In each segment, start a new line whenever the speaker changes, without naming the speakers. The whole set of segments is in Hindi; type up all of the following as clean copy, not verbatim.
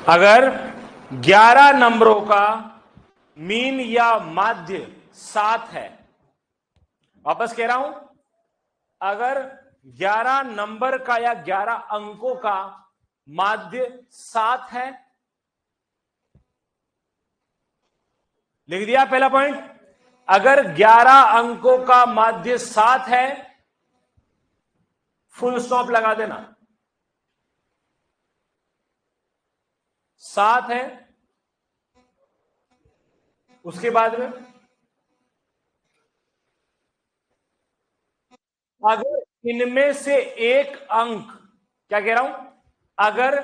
अगर 11 नंबरों का मीन या माध्य 7 है, वापस कह रहा हूं, अगर 11 नंबर का या 11 अंकों का माध्य 7 है, लिख दिया पहला पॉइंट। अगर 11 अंकों का माध्य 7 है, फुल स्टॉप लगा देना। 7 है, उसके बाद में अगर इनमें से एक अंक, क्या कह रहा हूं, अगर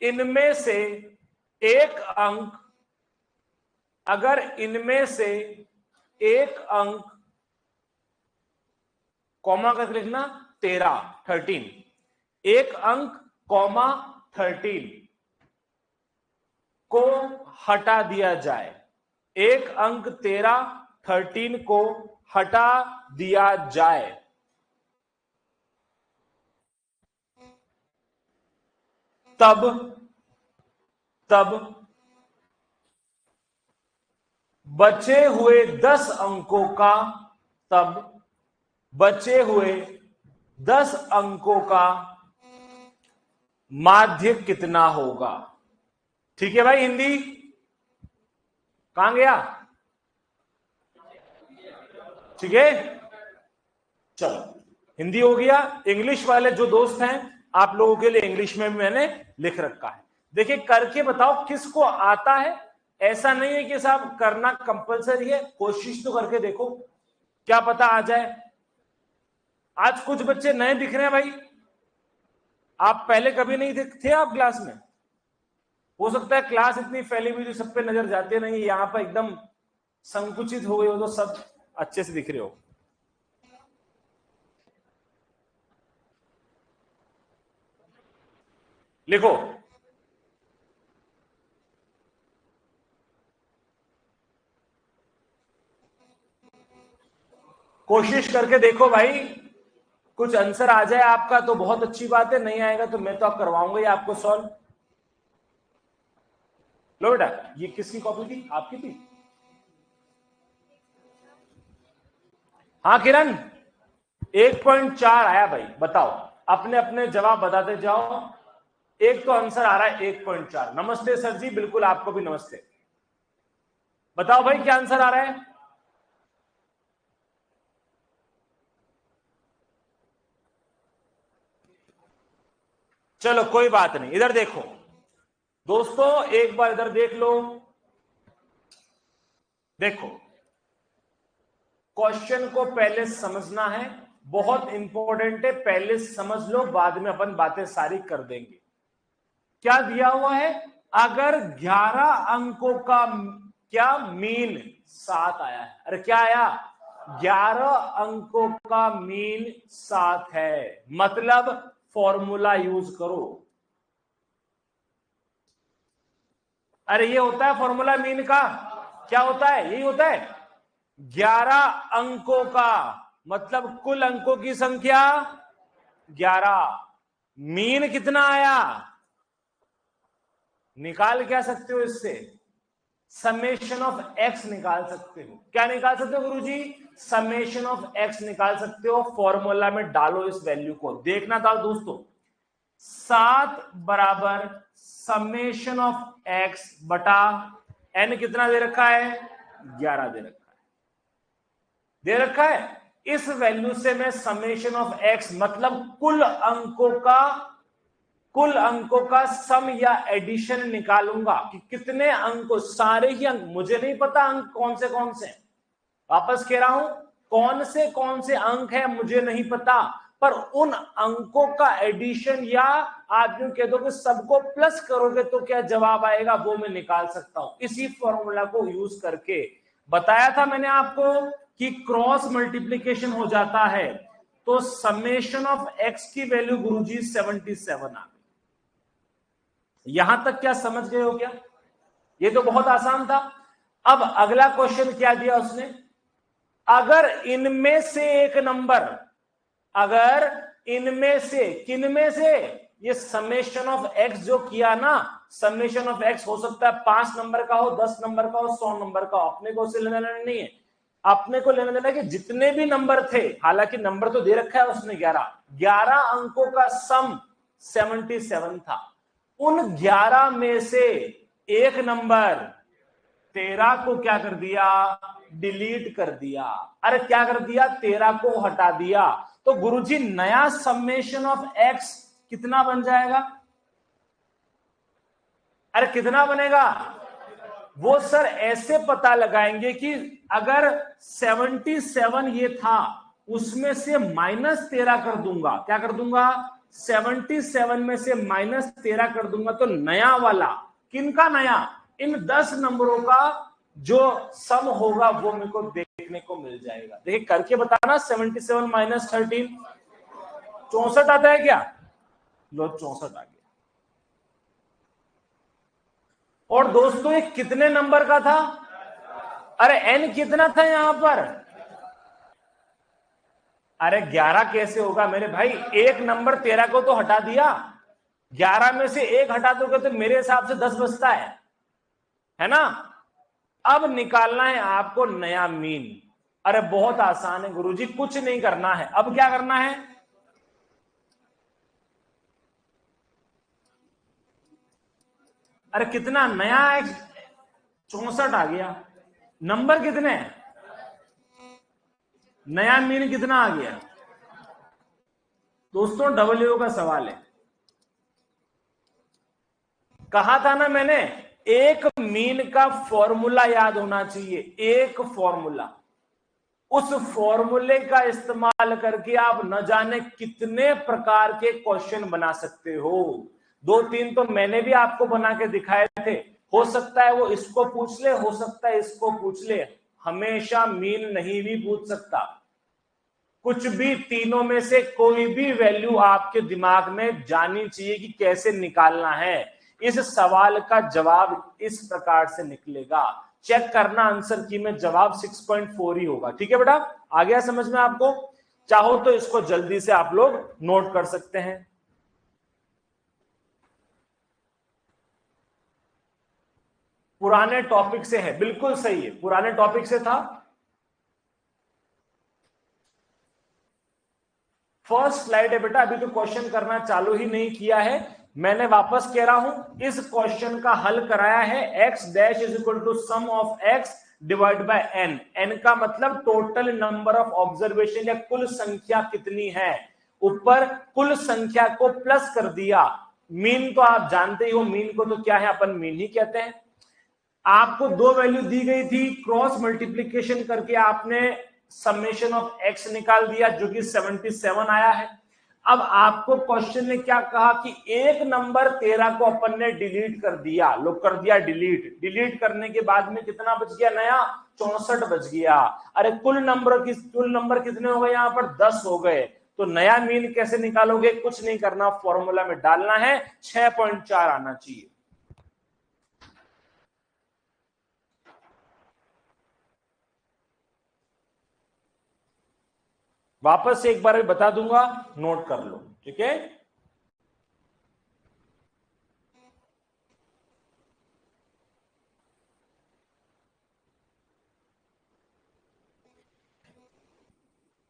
इनमें से एक अंक, अगर इनमें से एक अंक, कॉमा करके लिखना 13, एक अंक कॉमा 13 को हटा दिया जाए, एक अंक 13 को हटा दिया जाए, तब बचे हुए 10 अंकों का, तब बचे हुए 10 अंकों का माध्य कितना होगा। ठीक है भाई, हिंदी कहां गया, ठीक है, चलो हिंदी हो गया। इंग्लिश वाले जो दोस्त हैं, आप लोगों के लिए इंग्लिश में भी मैंने लिख रखा है। देखिए करके बताओ किसको आता है, ऐसा नहीं है कि साहब करना कंपलसरी है, कोशिश तो करके देखो, क्या पता आ जाए। आज कुछ बच्चे नए दिख रहे हैं भाई, आप पहले कभी नहीं थे आप क्लास में, हो सकता है क्लास इतनी फैली हुई जो सब पे नजर जाते नहीं, यहां पर एकदम संकुचित हो गए हो तो सब अच्छे से दिख रहे हो। लिखो, कोशिश करके देखो भाई, कुछ आंसर आ जाए आपका तो बहुत अच्छी बात है, नहीं आएगा तो मैं तो आप करवाऊंगा ही आपको सॉल्व। लो बेटा, ये किसकी कॉपी थी, आपकी थी? हाँ किरण, 1.4 आया भाई, बताओ, अपने अपने जवाब बताते जाओ। एक तो आंसर आ रहा है 1.4। नमस्ते सर जी, बिल्कुल आपको भी नमस्ते। बताओ भाई क्या आंसर आ रहा है। चलो कोई बात नहीं, इधर देखो दोस्तों, एक बार इधर देख लो, देखो क्वेश्चन को पहले समझना है, बहुत इंपॉर्टेंट है, पहले समझ लो, बाद में अपन बातें सारी कर देंगे। क्या दिया हुआ है, अगर 11 अंकों का क्या मीन 7 आया है, अरे क्या आया, 11 अंकों का मीन 7 है, मतलब फॉर्मूला यूज करो। अरे ये होता है फॉर्मूला मीन का, क्या होता है, यही होता है, 11 अंकों का मतलब कुल अंकों की संख्या 11, मीन कितना आया, निकाल क्या सकते हो इससे, समेशन ऑफ एक्स निकाल सकते हो। क्या निकाल सकते हो गुरुजी, समेशन ऑफ एक्स निकाल सकते हो, फॉर्मूला में डालो इस वैल्यू को, देखना था दोस्तों, 7 बराबर समेशन ऑफ एक्स बटा एन, कितना दे रखा है, 11 दे रखा है, दे रखा है। इस वैल्यू से मैं समेशन ऑफ एक्स मतलब कुल अंकों का सम या एडिशन निकालूंगा कि कितने अंक, सारे ही अंक, मुझे नहीं पता अंक कौन से वापस कह रहा हूं, कौन से अंक है मुझे नहीं पता, पर उन अंकों का एडिशन, या आप यूं कह दो कि सबको प्लस करोगे तो क्या जवाब आएगा, वो मैं निकाल सकता हूं। इसी फॉर्मूला को यूज करके बताया था मैंने आपको कि क्रॉस मल्टीप्लीकेशन हो जाता है, तो समेशन ऑफ एक्स की वैल्यू गुरुजी 77 आ गई। यहां तक क्या समझ गए हो क्या, ये तो बहुत आसान था। अब अगला क्वेश्चन क्या दिया उसने, अगर इनमें से एक नंबर, अगर इनमें से, किनमें से, ये समेशन ऑफ एक्स जो किया ना, समेशन ऑफ एक्स हो सकता है 5 नंबर का हो, 10 नंबर का हो, 100 नंबर का हो, अपने को उससे लेना देना नहीं है। अपने को लेना देना कि जितने भी नंबर थे, हालांकि नंबर तो दे रखा है उसने 11 अंकों का सम 77 था। उन 11 में से एक नंबर 13 को क्या कर दिया, डिलीट कर दिया। अरे क्या कर दिया, 13 को हटा दिया। तो गुरुजी नया समेशन ऑफ एक्स कितना बन जाएगा? अरे कितना बनेगा? वो सर ऐसे पता लगाएंगे कि अगर 77 ये था, उसमें से -13 कर दूंगा। क्या कर दूंगा? 77 में से -13 कर दूंगा, तो नया वाला, किनका नया? इन 10 नंबरों का जो सम होगा वो मेरे को देखने को मिल जाएगा। देखिए करके बताना, 77 - 13 64 आता है क्या? लो 64 आ गया। और दोस्तों ये कितने नंबर का था? अरे n कितना था यहां पर? अरे 11 कैसे होगा मेरे भाई? एक नंबर 13 को तो हटा दिया, 11 में से एक हटा दोगे तो मेरे हिसाब से 10 बचता है ना? अब निकालना है आपको नया मीन। अरे बहुत आसान है गुरुजी, कुछ नहीं करना है। अब क्या करना है? अरे कितना नया है? 64 आ गया। नंबर कितने? नया मीन कितना आ गया? दोस्तों डब्ल्यू का सवाल है। कहा था ना मैंने, एक मीन का फॉर्मूला याद होना चाहिए, एक फॉर्मूला। उस फॉर्मूले का इस्तेमाल करके आप न जाने कितने प्रकार के क्वेश्चन बना सकते हो। 2-3 तो मैंने भी आपको बना के दिखाए थे। हो सकता है वो इसको पूछ ले, हो सकता है इसको पूछ ले, हमेशा मीन नहीं भी पूछ सकता। कुछ भी तीनों में से कोई भी वैल्यू आपके दिमाग में जानी चाहिए कि कैसे निकालना है। इस सवाल का जवाब इस प्रकार से निकलेगा। चेक करना आंसर की में जवाब 6.4 ही होगा। ठीक है बेटा, आ गया समझ में आपको? चाहो तो इसको जल्दी से आप लोग नोट कर सकते हैं। पुराने टॉपिक से है, बिल्कुल सही है, पुराने टॉपिक से था। फर्स्ट स्लाइड है बेटा, अभी तो क्वेश्चन करना चालू ही नहीं किया है। मैंने वापस कह रहा हूं, इस क्वेश्चन का हल कराया है x dash is equal to sum of x divide by n। n का मतलब टोटल नंबर ऑफ ऑब्जर्वेशन या कुल संख्या कितनी है। ऊपर कुल संख्या को प्लस कर दिया। मीन तो आप जानते ही हो, मीन को तो क्या है, अपन मीन ही कहते हैं। आपको दो वैल्यू दी गई थी, क्रॉस मल्टीप्लीकेशन करके आपने समेशन ऑफ एक्स निकाल दिया जो कि 77 आया है। अब आपको क्वेश्चन ने क्या कहा कि एक नंबर 13 को अपन ने डिलीट कर दिया। लोग कर दिया डिलीट। डिलीट करने के बाद में कितना बच गया? नया 64 बच गया। अरे कुल नंबर कितने हो गए? यहां पर 10 हो गए। तो नया मीन कैसे निकालोगे? कुछ नहीं करना, फॉर्मूला में डालना है, 6.4 आना चाहिए। वापस से एक बार बता दूंगा, नोट कर लो। ठीक है,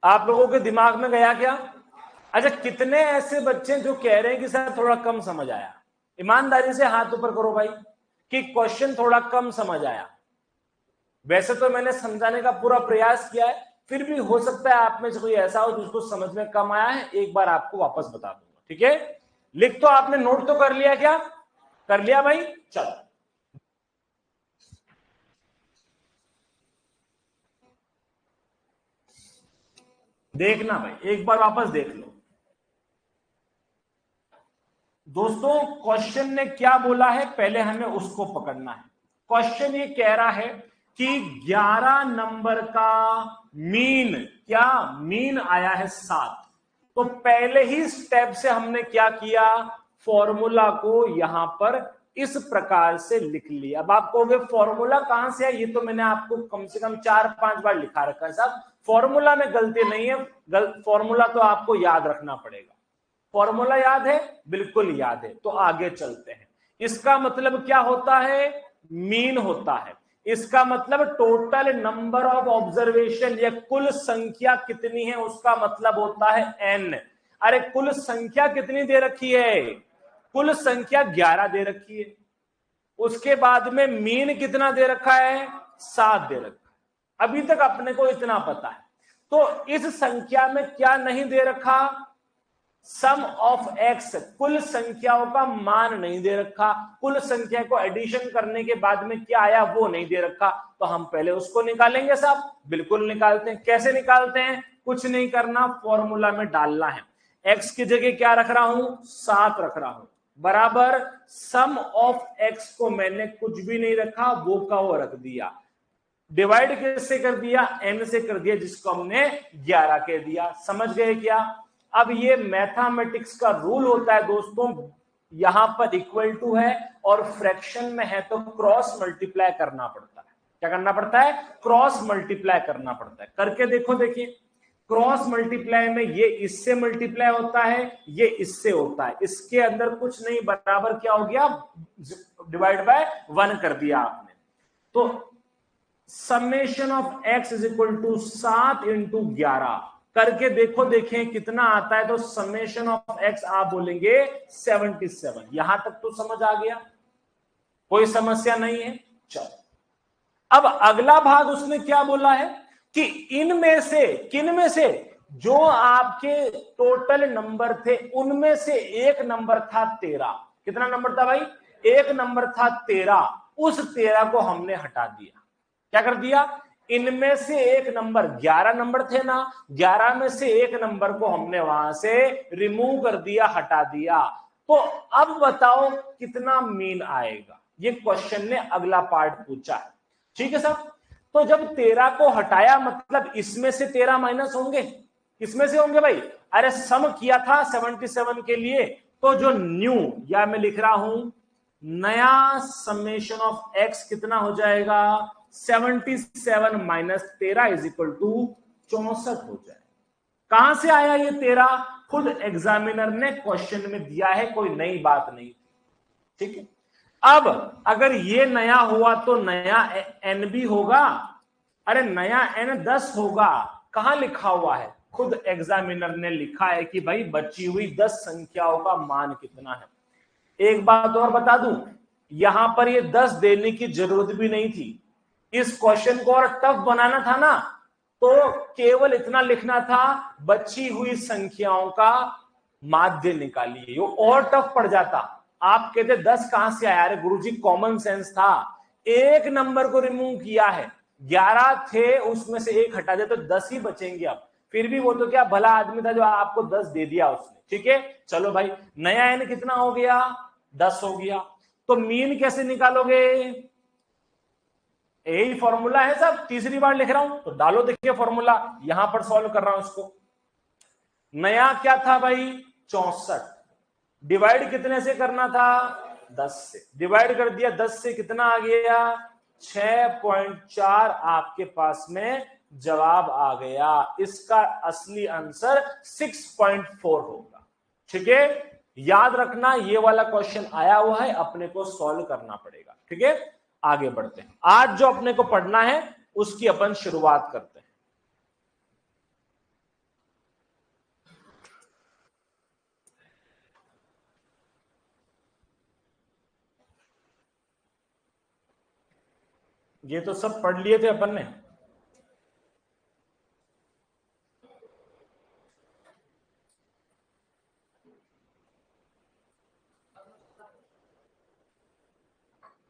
आप लोगों के दिमाग में गया क्या? अच्छा, कितने ऐसे बच्चे जो कह रहे हैं कि सर थोड़ा कम समझ आया? ईमानदारी से हाथ ऊपर करो भाई कि क्वेश्चन थोड़ा कम समझ आया। वैसे तो मैंने समझाने का पूरा प्रयास किया है, फिर भी हो सकता है आप में से कोई ऐसा हो जिसको समझ में कम आया है। एक बार आपको वापस बता दूंगा। ठीक है, लिख तो आपने, नोट तो कर लिया क्या? कर लिया भाई? चलो देखना भाई, एक बार वापस देख लो। दोस्तों क्वेश्चन ने क्या बोला है, पहले हमें उसको पकड़ना है। क्वेश्चन ये कह रहा है कि 11 नंबर का मीन, क्या मीन आया है 7। तो पहले ही स्टेप से हमने क्या किया, फॉर्मूला को यहां पर इस प्रकार से लिख लिया। अब आप कहोगे फॉर्मूला कहां से है? ये तो मैंने आपको कम से कम 4-5 बार लिखा रखा है साहब। फॉर्मूला में गलती नहीं है, फॉर्मूला तो आपको याद रखना पड़ेगा। फॉर्मूला याद है? बिल्कुल याद है। तो आगे चलते हैं। इसका मतलब क्या होता है? मीन होता है। इसका मतलब टोटल नंबर ऑफ ऑब्जर्वेशन या कुल संख्या कितनी है उसका मतलब होता है n। अरे कुल संख्या कितनी दे रखी है? कुल संख्या 11 दे रखी है। उसके बाद में मीन कितना दे रखा है? 7 दे रखा है। अभी तक अपने को इतना पता है। तो इस संख्या में क्या नहीं दे रखा? सम ऑफ एक्स, कुल संख्याओं का मान नहीं दे रखा। कुल संख्या को एडिशन करने के बाद में क्या आया वो नहीं दे रखा। तो हम पहले उसको निकालेंगे साहब। बिल्कुल निकालते हैं। कैसे निकालते हैं? कुछ नहीं करना, फॉर्मूला में डालना है। एक्स की जगह क्या रख रहा हूं? 7 रख रहा हूं, बराबर सम ऑफ एक्स को मैंने कुछ भी नहीं रखा, वो का वो रख दिया। डिवाइड किससे कर दिया? n से कर दिया, जिसको हमने 11 कह दिया। समझ गए क्या? अब ये मैथमेटिक्स का रूल होता है दोस्तों, यहां पर इक्वल टू है और फ्रैक्शन में है तो क्रॉस मल्टीप्लाई करना पड़ता है। क्या करना पड़ता है? क्रॉस मल्टीप्लाई करना पड़ता है। करके देखो, देखिए क्रॉस मल्टीप्लाई में ये इससे मल्टीप्लाई होता है, ये इससे होता है, इसके अंदर कुछ नहीं, बराबर क्या हो गया? डिवाइड बाय 1 कर दिया आपने। तो summation of x is equal to 7 into 11 करके देखो, देखें कितना आता है। तो समेशन ऑफ x आप बोलेंगे 77। यहां तक तो समझ आ गया, कोई समस्या नहीं है। चलो अब अगला भाग उसने क्या बोला है कि इनमें से, किनमें से, जो आपके टोटल नंबर थे उनमें से एक नंबर था 13। कितना नंबर था भाई? एक नंबर था 13। उस 13 को हमने हटा दिया। क्या कर दिया? इनमें से एक नंबर, 11 नंबर थे ना, 11 में से एक नंबर को हमने वहां से रिमूव कर दिया, हटा दिया। तो अब बताओ कितना मीन आएगा? ये क्वेश्चन ने अगला पार्ट पूछा है। ठीक है साहब। तो जब 13 को हटाया मतलब इसमें से 13 माइनस होंगे। किसमें से होंगे भाई? अरे सम किया था 77 के लिए, तो जो न्यू, या मैं लिख रहा हूं नया समेशन ऑफ एक्स कितना हो जाएगा? 77 माइनस 13 इज इक्वल टू 64 हो जाए। कहां से आया ये 13? खुद एग्जामिनर ने क्वेश्चन में दिया है, कोई नई बात नहीं। ठीक है। अब अगर ये नया हुआ तो नया n भी होगा। अरे नया n 10 होगा। कहां लिखा हुआ है? खुद एग्जामिनर ने लिखा है कि भाई बची हुई 10 संख्याओं का मान कितना है। एक बात और बता दूं, यहां पर ये 10 देने की जरूरत भी नहीं थी। इस क्वेश्चन को और टफ बनाना था ना, तो केवल इतना लिखना था, बची हुई संख्याओं का माध्य निकालिए। वो और टफ पड़ जाता। आप कहते 10 कहां से आया? अरे गुरुजी कॉमन सेंस था, एक नंबर को रिमूव किया है, 11 थे उसमें से एक हटा दे तो 10 ही बचेंगे। अब फिर भी वो तो क्या भला आदमी था जो आपको 10 दे दिया उसने। ठीक है, चलो भाई नया n कितना हो गया? 10 हो गया। तो मीन कैसे निकालोगे? यही फॉर्मूला है सब, तीसरी बार लिख रहा हूं तो डालो। देखिए फॉर्मूला यहां पर सॉल्व कर रहा हूं इसको। नया क्या था भाई? 64। डिवाइड कितने से करना था? 10 से। डिवाइड कर दिया 10 से, कितना आ गया? 6.4 आपके पास में जवाब आ गया। इसका असली आंसर 6.4 होगा। ठीक है, याद रखना ये वाला क्वेश्चन आया हुआ है, अपने को सॉल्व करना पड़ेगा। ठीक है, आगे बढ़ते हैं। आज जो अपने को पढ़ना है उसकी अपन शुरुआत करते हैं। ये तो सब पढ़ लिए थे अपन ने।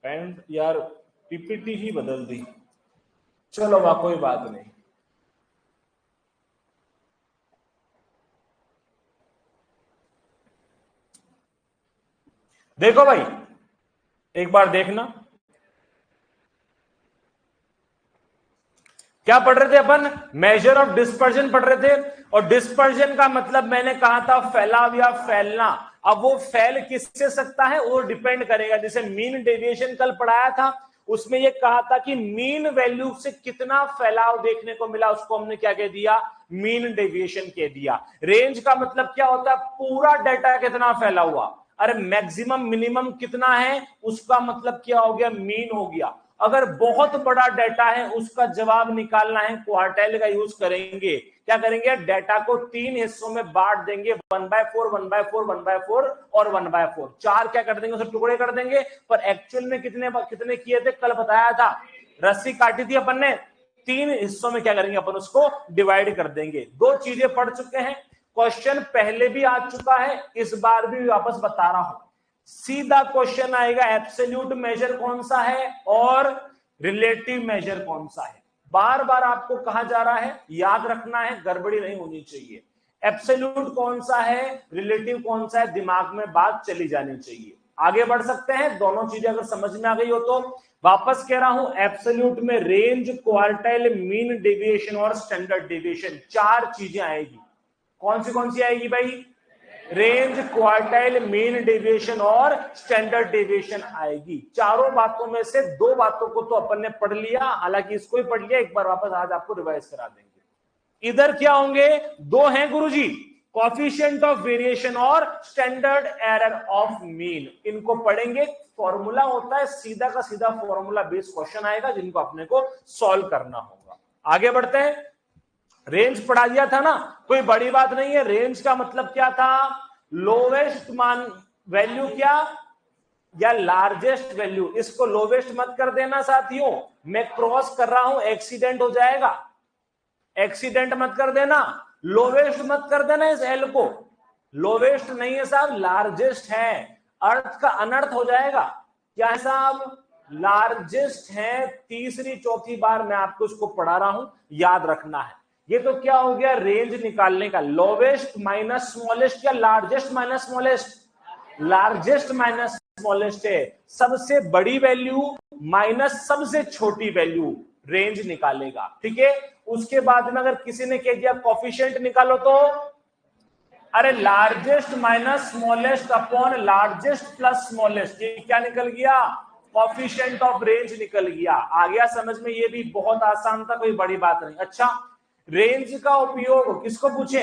एंड यार पीपीटी ही बदल दी। चलो वाह, कोई बात नहीं। देखो भाई एक बार देखना, क्या पढ़ रहे थे अपन? मेजर ऑफ डिस्पर्जन पढ़ रहे थे। और डिस्पर्जन का मतलब मैंने कहा था फैलाव या फैलना। अब वो फैल किससे सकता है? वो डिपेंड करेगा। जैसे मीन डेविएशन कल पढ़ाया था, उसमें ये कहा था कि मीन वैल्यू से कितना फैलाव देखने को मिला, उसको हमने क्या कह दिया, मीन डेविएशन कह दिया। रेंज का मतलब क्या होता है, पूरा डाटा कितना फैला हुआ, अरे मैक्सिमम मिनिमम कितना है, उसका मतलब क्या हो गया, मीन हो गया। अगर बहुत बड़ा डाटा है उसका जवाब निकालना है, क्वार्टाइल का यूज करेंगे। क्या करेंगे, डाटा को 3 हिस्सों में बांट देंगे, 1/4 1/4 1/4 और 1/4, 4 क्या कर देंगे, उसे टुकड़े कर देंगे। पर एक्चुअल में कितने कितने किए थे, कल बताया था, रस्सी काटी थी अपन ने, 3 हिस्सों में क्या करेंगे अपन, उसको डिवाइड कर देंगे। 2 चीजें पढ़ चुके हैं, क्वेश्चन पहले भी आ चुका है, इस बार भी वापस बता रहा हूं। सीधा क्वेश्चन आएगा, एब्सोल्यूट मेजर कौन सा है और रिलेटिव मेजर कौन सा है। बार बार आपको कहा जा रहा है, याद रखना है, गड़बड़ी नहीं होनी चाहिए। एब्सोल्यूट कौन सा है, रिलेटिव कौन सा है, दिमाग में बात चली जानी चाहिए। आगे बढ़ सकते हैं, दोनों चीजें अगर समझ में आ गई हो तो। वापस कह रहा हूं, एब्सोल्यूट में रेंज, क्वार्टाइल, मीन डेविएशन और स्टैंडर्ड डेविएशन, 4 चीजें आएगी। कौन सी आएगी भाई, रेंज, क्वार्टाइल, मीन डेविएशन और स्टैंडर्ड डेविएशन आएगी। चारों बातों में से 2 बातों को तो अपन ने पढ़ लिया, हालांकि इसको ही पढ़ लिया, एक बार वापस आज आपको रिवाइज करा देंगे। इधर क्या होंगे, 2 हैं गुरुजी, कोएफिशिएंट ऑफ वेरिएशन और स्टैंडर्ड एरर ऑफ मीन। इनको पढ़ेंगे, फॉर्मूला होता है, सीधा का सीधा फॉर्मूला बेस्ड क्वेश्चन आएगा, जिनको अपने को सॉल्व करना होगा। आगे बढ़ते हैं, रेंज पढ़ा दिया था ना, कोई बड़ी बात नहीं है। रेंज का मतलब क्या था, लोवेस्ट मान वैल्यू क्या, या लार्जेस्ट वैल्यू। इसको लोवेस्ट मत कर देना साथियों, मैं क्रॉस कर रहा हूं, एक्सीडेंट हो जाएगा, एक्सीडेंट मत कर देना, लोवेस्ट मत कर देना इस एल को, लोवेस्ट नहीं है साहब, लार्जेस्ट है, अर्थ का अनर्थ हो जाएगा। क्या है साहब, लार्जेस्ट है। तीसरी चौथी बार मैं आपको इसको पढ़ा रहा हूं, याद रखना है। ये तो क्या हो गया, रेंज निकालने का, लोवेस्ट माइनस स्मॉलेस्ट या largest minus smallest, largest minus smallest है, सबसे बड़ी वैल्यू माइनस सबसे छोटी वैल्यू, रेंज निकालेगा। ठीक है, उसके बाद में अगर किसी ने कह दिया कोएफिशिएंट निकालो, तो अरे largest minus smallest upon largest plus smallest, ये क्या निकल गया, कोएफिशिएंट ऑफ रेंज निकल गया। आ गया समझ में, ये भी बहुत आसान था, कोई बड़ी बात नहीं। अच्छा, रेंज का उपयोग किसको पूछे,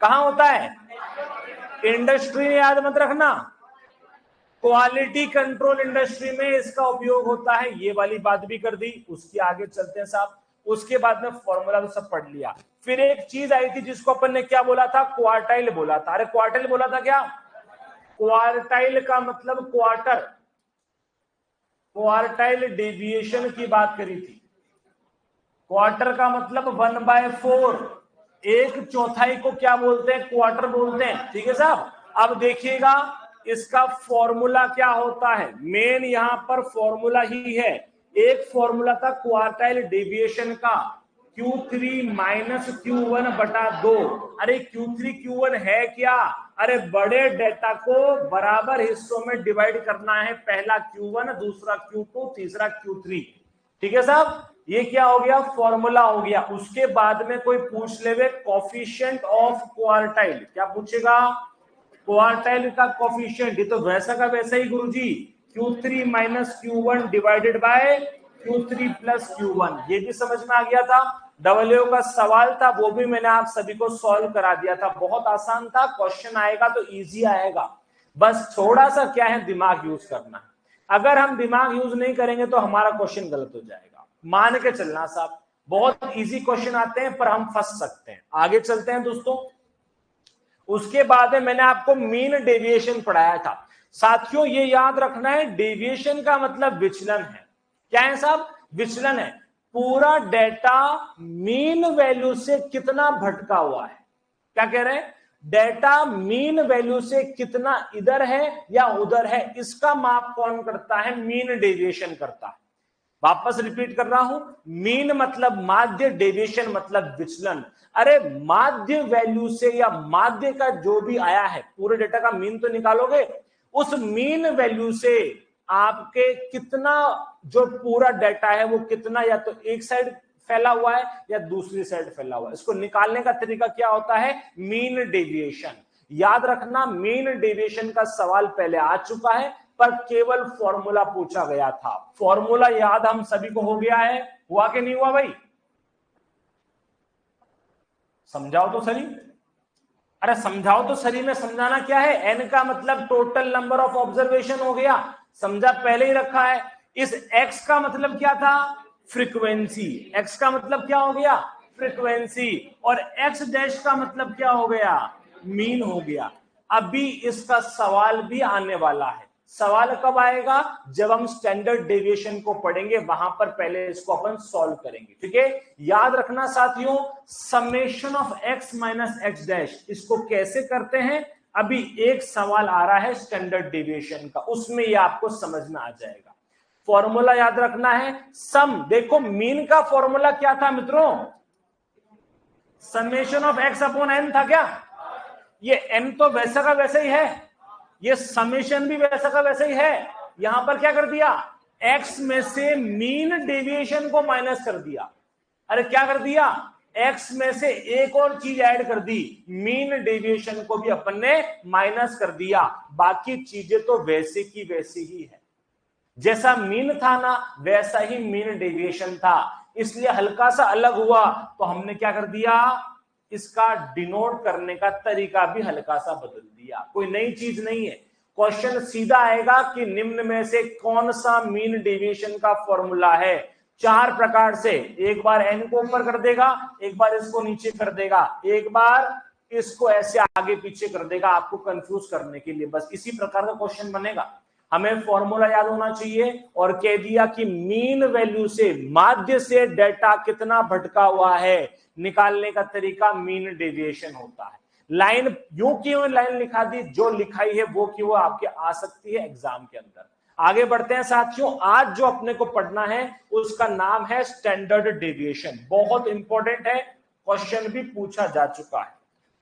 कहां होता है, इंडस्ट्री में, याद मत रखना, क्वालिटी कंट्रोल इंडस्ट्री में इसका उपयोग होता है। ये वाली बात भी कर दी, उसके आगे चलते हैं साहब। उसके बाद में फॉर्मूला तो सब पढ़ लिया। फिर एक चीज आई थी जिसको अपन ने क्या बोला था, क्वार्टाइल बोला था। अरे क्वार्टाइल बोला था क्या, क्वार्टाइल का मतलब क्वार्टर, क्वार्टाइल डेविएशन की बात करी थी। क्वार्टर का मतलब 1/4, 1/4 को क्या बोलते हैं, क्वार्टर बोलते हैं। ठीक है साहब, अब देखिएगा इसका फॉर्मूला क्या होता है, मेन यहां पर फॉर्मूला ही है। एक फॉर्मूला था क्वार्टाइल डेविएशन का, Q3 माइनस Q1/2। अरे Q3 Q1 है क्या, अरे बड़े डेटा को बराबर हिस्सों में डिवाइड करना है, पहला Q1, दूसरा Q2, तीसरा Q3। ठीक है साहब, ये क्या हो गया, फॉर्मूला हो गया। उसके बाद में कोई पूछ लेवे कोएफिशिएंट ऑफ क्वार्टाइल, क्या पूछेगा, क्वार्टाइल का कोएफिशिएंट। ये तो वैसा का वैसा ही गुरुजी, Q3 minus Q1 divided by Q3 plus Q1। ये भी समझ में आ गया था। डब्ल्यू का सवाल था, वो भी मैंने आप सभी को सॉल्व करा दिया था, बहुत आसान था। क्वेश्चन आएगा तो इजी आएगा, बस थोड़ा सा क्या है, दिमाग यूज करना है। अगर हम दिमाग यूज नहीं करेंगे तो हमारा क्वेश्चन गलत हो जाएगा, मान के चलना साहब। बहुत इजी क्वेश्चन आते हैं पर हम फंस सकते हैं। आगे चलते हैं दोस्तों। उसके बाद में मैंने आपको मीन डेविएशन पढ़ाया था साथियों। ये याद रखना है, डेविएशन का मतलब विचलन है। क्या है साहब, विचलन है। पूरा डेटा मीन वैल्यू से कितना भटका हुआ है, क्या कह रहे हैं, डेटा मीन वैल्यू से कितना इधर है या उधर है, इसका माप कौन करता है, मीन डेविएशन करता है। वापस रिपीट कर रहा हूं, मीन मतलब माध्य, डेविएशन मतलब विचलन। अरे माध्य वैल्यू से या माध्य का जो भी आया है, पूरे डेटा का मीन तो निकालोगे, उस मीन वैल्यू से आपके कितना जो पूरा डेटा है वो कितना या तो एक साइड फैला हुआ है या दूसरी साइड फैला हुआ है, इसको निकालने का तरीका क्या होता है, मीन डेविएशन। याद रखना, मीन डेविएशन का सवाल पहले आ चुका है, पर केवल फॉर्मूला पूछा गया था। फॉर्मूला याद हम सभी को हो गया है, हुआ कि नहीं हुआ भाई? समझाओ तो सही। अरे समझाओ तो सही में समझाना क्या है? एन का मतलब टोटल नंबर ऑफ ऑब्जर्वेशन हो गया, समझा पहले ही रखा है। इस एक्स का मतलब क्या था? फ्रीक्वेंसी। एक्स का मतलब क्या हो गया? फ्रीक्वेंसी। और एक्स डैश का मतलब क्या हो गया? मीन हो गया। अभी इसका सवाल भी आने वाला है। सवाल कब आएगा? जब हम स्टैंडर्ड डेविएशन को पढ़ेंगे, वहां पर पहले इसको अपन सॉल्व करेंगे। ठीक है, याद रखना साथियों, summation of x minus x dash, इसको कैसे करते हैं अभी एक सवाल आ रहा है स्टैंडर्ड डेविएशन का, उसमें ये आपको समझ में आ जाएगा। फॉर्मूला याद रखना है सम। देखो मीन का फॉर्मूला क्या था मित्रों? Summation of x upon n था क्या? ये एन तो वैसा का वैसा ही है, ये समेशन भी वैसा का वैसा ही है। यहां पर क्या कर दिया? एक्स में से मीन डेविएशन को माइनस कर दिया। अरे क्या कर दिया? एक्स में से एक और चीज ऐड कर दी, मीन डेविएशन को भी अपन ने माइनस कर दिया। बाकी चीजें तो वैसे की वैसी ही है, जैसा मीन था ना वैसा ही मीन डेविएशन था, इसलिए हल्का सा अलग हुआ तो हमने क्या कर दिया? इसका डिनोट करने का तरीका भी हल्का सा बदल दिया। कोई नई चीज नहीं है। क्वेश्चन सीधा आएगा कि निम्न में से कौन सा मीन डेविएशन का फॉर्मूला है? चार प्रकार से, एक बार एन को ऊपर कर देगा, एक बार इसको नीचे कर देगा, एक बार इसको ऐसे आगे पीछे कर देगा, आपको कंफ्यूज करने के लिए। बस इसी प्रकार का क्वेश्चन बनेगा। हमें फॉर्मूला याद होना चाहिए और कह दिया कि मीन वैल्यू से, माध्य से डेटा कितना भटका हुआ है, निकालने का तरीका मीन डेविएशन होता है। लाइन यूं क्यों लाइन लिखा दी? जो लिखाई है वो की वो आपके आ सकती है एग्जाम के अंदर। आगे बढ़ते हैं साथियों, आज जो अपने को पढ़ना है उसका नाम है स्टैंडर्ड डेविएशन। बहुत इंपॉर्टेंट है, क्वेश्चन भी पूछा जा चुका है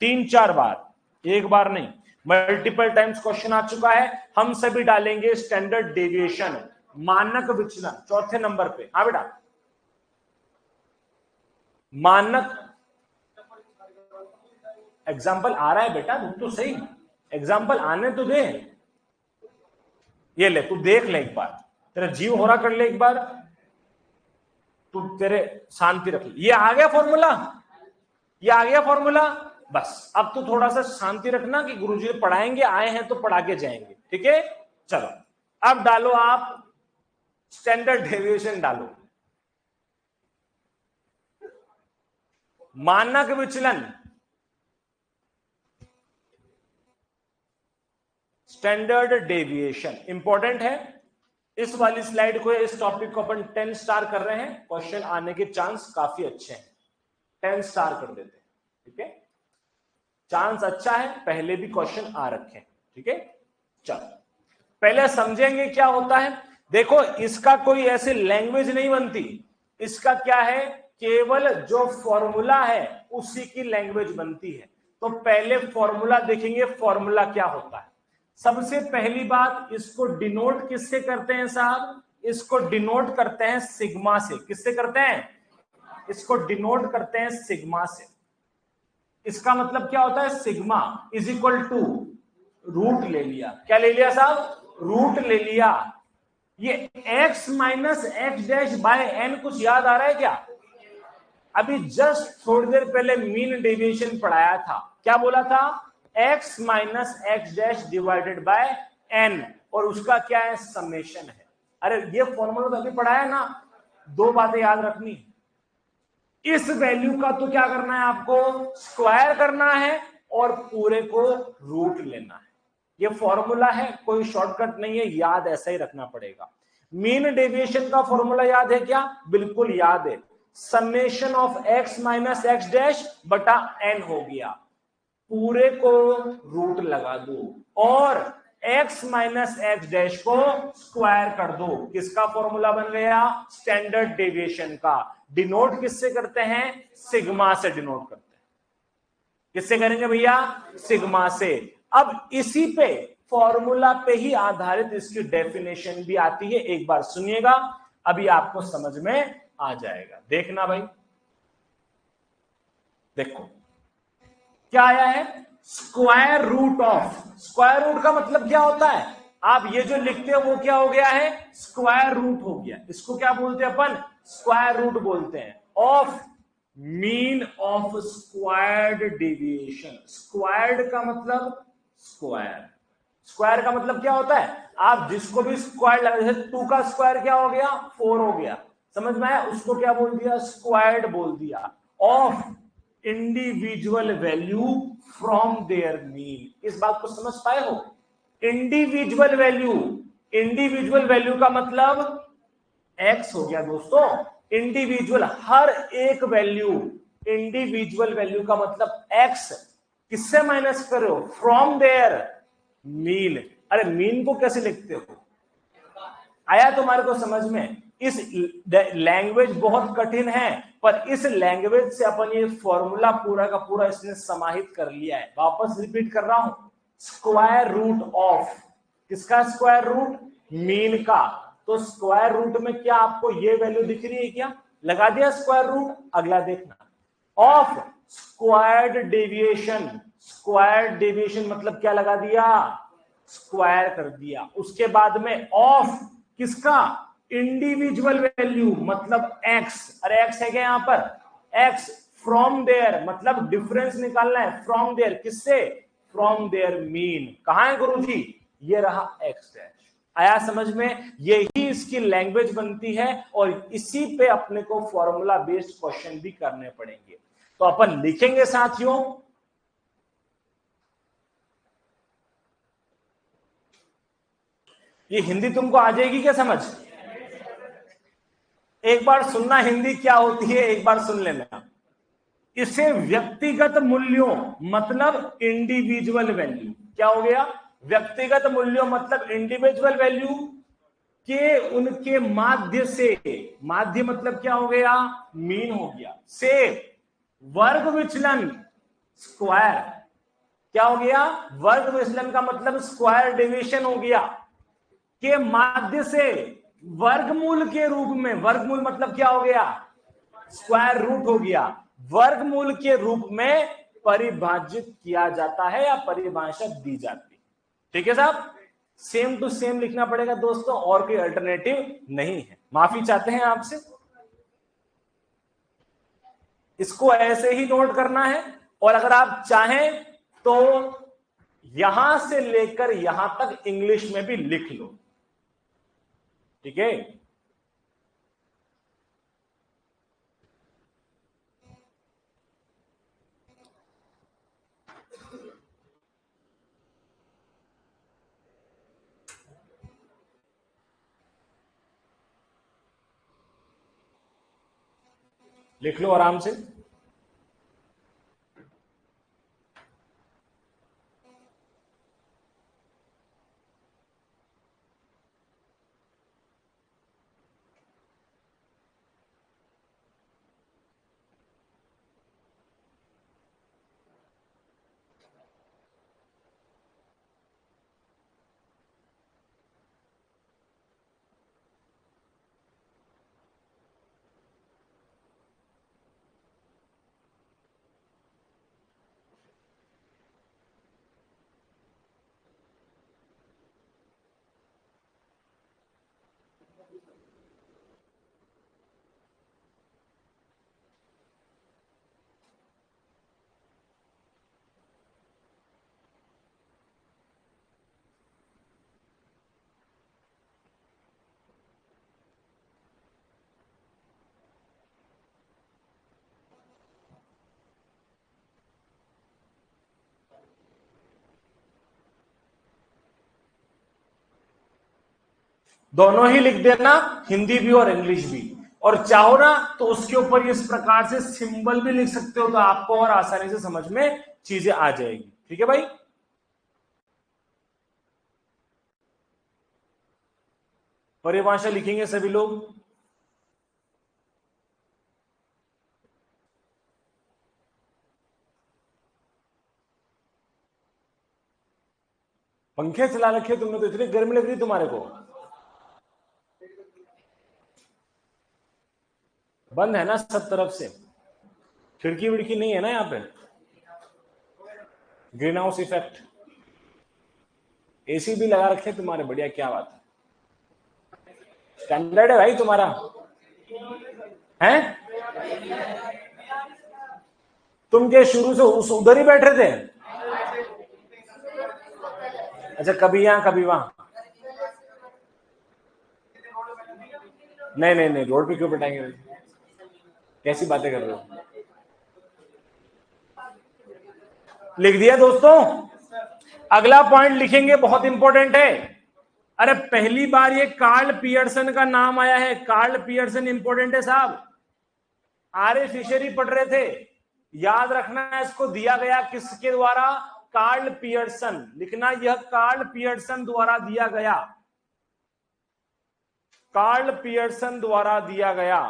3-4 बार, एक बार नहीं, मल्टीपल टाइम्स क्वेश्चन आ चुका है। हम सभी डालेंगे स्टैंडर्ड डेविएशन, मानक विचलन, चौथे नंबर पे। हाँ बेटा, मानक एग्जाम्पल आ रहा है बेटा, रुक तो सही, एग्जाम्पल आने तो दे। ये ले, तू देख ले एक बार, तेरा जीव हो रहा कर ले एक बार, तू तेरे शांति रख ले। ये आ गया फॉर्मूला, ये आ गया फॉर्मूला। बस अब तो थोड़ा सा शांति रखना कि गुरुजी पढ़ाएंगे, आए हैं तो पढ़ा के जाएंगे। ठीक है, चलो अब डालो आप स्टैंडर्ड डेविएशन डालो। मानक विचलन, स्टैंडर्ड डेविएशन इंपॉर्टेंट है। इस वाली स्लाइड को, इस टॉपिक को अपन 10 स्टार कर रहे हैं, क्वेश्चन आने के चांस काफी अच्छे हैं, 10 स्टार कर देते हैं। ठीक है, चांस अच्छा है, पहले भी क्वेश्चन आ रखे हैं। ठीक है, चलो पहले समझेंगे क्या होता है। देखो इसका कोई ऐसे लैंग्वेज नहीं बनती, इसका क्या है, केवल जो फॉर्मूला है उसी की लैंग्वेज बनती है। तो पहले फॉर्मूला देखेंगे, फॉर्मूला क्या होता है। सबसे पहली बात, इसको डिनोट किससे करते हैं साहब? इसको डिनोट करते हैं सिग्मा से। किससे करते हैं? इसको डिनोट करते हैं सिग्मा से। इसका मतलब क्या होता है? Sigma is equal to root ले लिया। क्या ले लिया साहब? रूट ले लिया। ये x minus x dash by n कुछ याद आ रहा है क्या? अभी जस्ट थोड़ी देर पहले मीन डेविएशन पढ़ाया था, क्या बोला था? x minus x dash divided by n, और उसका क्या है? समेशन है। अरे ये फॉर्मूला तो अभी पढ़ाया ना, दो बातें याद रखनी। इस वैल्यू का तो क्या करना है आपको? स्क्वायर करना है और पूरे को रूट लेना है। ये फॉर्मूला है, कोई शॉर्टकट नहीं है, याद ऐसा ही रखना पड़ेगा। मीन डेविएशन का फॉर्मूला याद है क्या? बिल्कुल याद है, summation of x minus x dash बटा एन हो गया, पूरे को रूट लगा दो और x माइनस एक्स डैश को स्क्वायर कर दो। किसका फॉर्मूला बन गया? स्टैंडर्ड डेविएशन का। डिनोट किससे करते हैं? सिग्मा से डिनोट करते हैं। किससे करेंगे भैया? सिग्मा से। अब इसी पे फॉर्मूला पे ही आधारित इसकी डेफिनेशन भी आती है, एक बार सुनिएगा, अभी आपको समझ में आ जाएगा। देखना भाई, देखो क्या आया है? Square root of, square root का मतलब क्या होता है? आप ये जो लिखते हो वो क्या हो गया है, स्क्वायर रूट हो गया। इसको क्या बोलते हैं अपन, स्क्वायर रूट बोलते हैं of mean of squared deviation. Squared का मतलब स्क्वायर, स्क्वायर का मतलब क्या होता है, आप जिसको भी स्क्वायर लगा, जैसे 2 का स्क्वायर क्या हो गया, 4 हो गया, समझ में आया, उसको क्या बोल दिया, स्क्वायर्ड बोल दिया। Of individual value from there mean. इस बात को समझ पाए हो, इंडिविजुअल वैल्यू, इंडिविजुअल वैल्यू का मतलब एक्स हो गया दोस्तों, इंडिविजुअल हर एक वैल्यू, इंडिविजुअल वैल्यू का मतलब एक्स, किससे माइनस कर रहे हो, फ्रॉम देयर मीन। अरे मीन को कैसे लिखते हो, आया तुम्हारे को समझ में। इस लैंग्वेज बहुत कठिन है, पर इस लैंग्वेज से अपन ये फॉर्मूला पूरा का पूरा इसने समाहित कर लिया है। वापस रिपीट कर रहा हूं, स्क्वायर रूट ऑफ, किसका स्क्वायर रूट, मीन का। तो स्क्वायर रूट में क्या आपको ये वैल्यू दिख रही है क्या, लगा दिया स्क्वायर रूट। अगला देखना, of squared deviation, squared deviation मतलब क्या लगा दिया, स्क्वायर कर दिया। उसके बाद में ऑफ किसका, इंडिविजुअल वैल्यू मतलब एक्स, अरे एक्स है क्या यहां पर, एक्स फ्रॉम देयर मतलब डिफरेंस निकालना है, फ्रॉम देयर किससे, फ्रॉम देयर मीन। कहां है गुरुजी, ये रहा एक्स डैश। आया समझ में, यही इसकी लैंग्वेज बनती है और इसी पे अपने को फॉर्मूला बेस्ड क्वेश्चन भी करने पड़ेंगे। तो अपन लिखेंगे साथियों, ये हिंदी तुमको आ जाएगी क्या समझ, एक बार सुनना हिंदी क्या होती है, एक बार सुन लेना। इसे व्यक्तिगत मूल्यों मतलब इंडिविजुअल वैल्यू, क्या हो गया, व्यक्तिगत मूल्यों मतलब इंडिविजुअल वैल्यू के उनके माध्य से, माध्य मतलब क्या हो गया, मीन हो गया, से वर्ग विचलन, स्क्वायर, क्या हो गया, वर्ग विचलन का मतलब स्क्वायर डेविएशन हो गया, के माध्य से वर्गमूल के रूप में, वर्गमूल मतलब क्या हो गया, स्क्वायर रूट हो गया, वर्गमूल के रूप में परिभाषित किया जाता है या परिभाषा दी जाती है। ठीक है साहब, सेम टू सेम लिखना पड़ेगा दोस्तों, और कोई अल्टरनेटिव नहीं है। माफी चाहते हैं आपसे, इसको ऐसे ही नोट करना है, और अगर आप चाहें तो यहां से लेकर यहां तक इंग्लिश में भी लिख लो, ठीक है। लिख लो आराम से। दोनों ही लिख देना, हिंदी भी और इंग्लिश भी, और चाहो ना तो उसके ऊपर इस प्रकार से सिंबल भी लिख सकते हो, तो आपको और आसानी से समझ में चीजें आ जाएगी। ठीक है भाई, परिभाषा लिखेंगे सभी लोग। पंखे चला रखे तुमने, तो इतनी गर्मी लग रही तुम्हारे को, बंद है ना सब तरफ से, खिड़की विड़की नहीं है ना यहाँ पे, ग्रीन हाउस इफेक्ट। एसी भी लगा रखे तुम्हारे, बढ़िया, क्या बात है, स्टैंडर्ड है भाई तुम्हारा है। तुम क्या शुरू से उधर ही बैठ रहे थे? अच्छा, कभी यहाँ कभी वहां? नहीं नहीं नहीं, रोड पे क्यों बैठाएंगे, कैसी बातें कर रहे हो? लिख दिया दोस्तों? अगला पॉइंट लिखेंगे, बहुत इंपॉर्टेंट है। अरे पहली बार ये कार्ल पियर्सन का नाम आया है, कार्ल पियर्सन इंपॉर्टेंट है साहब। आरए फिशर ही पढ़ रहे थे, याद रखना है इसको। दिया गया किसके द्वारा? Karl Pearson. लिखना, यह कार्ल पियर्सन द्वारा दिया गया, कार्ल पियर्सन द्वारा दिया गया।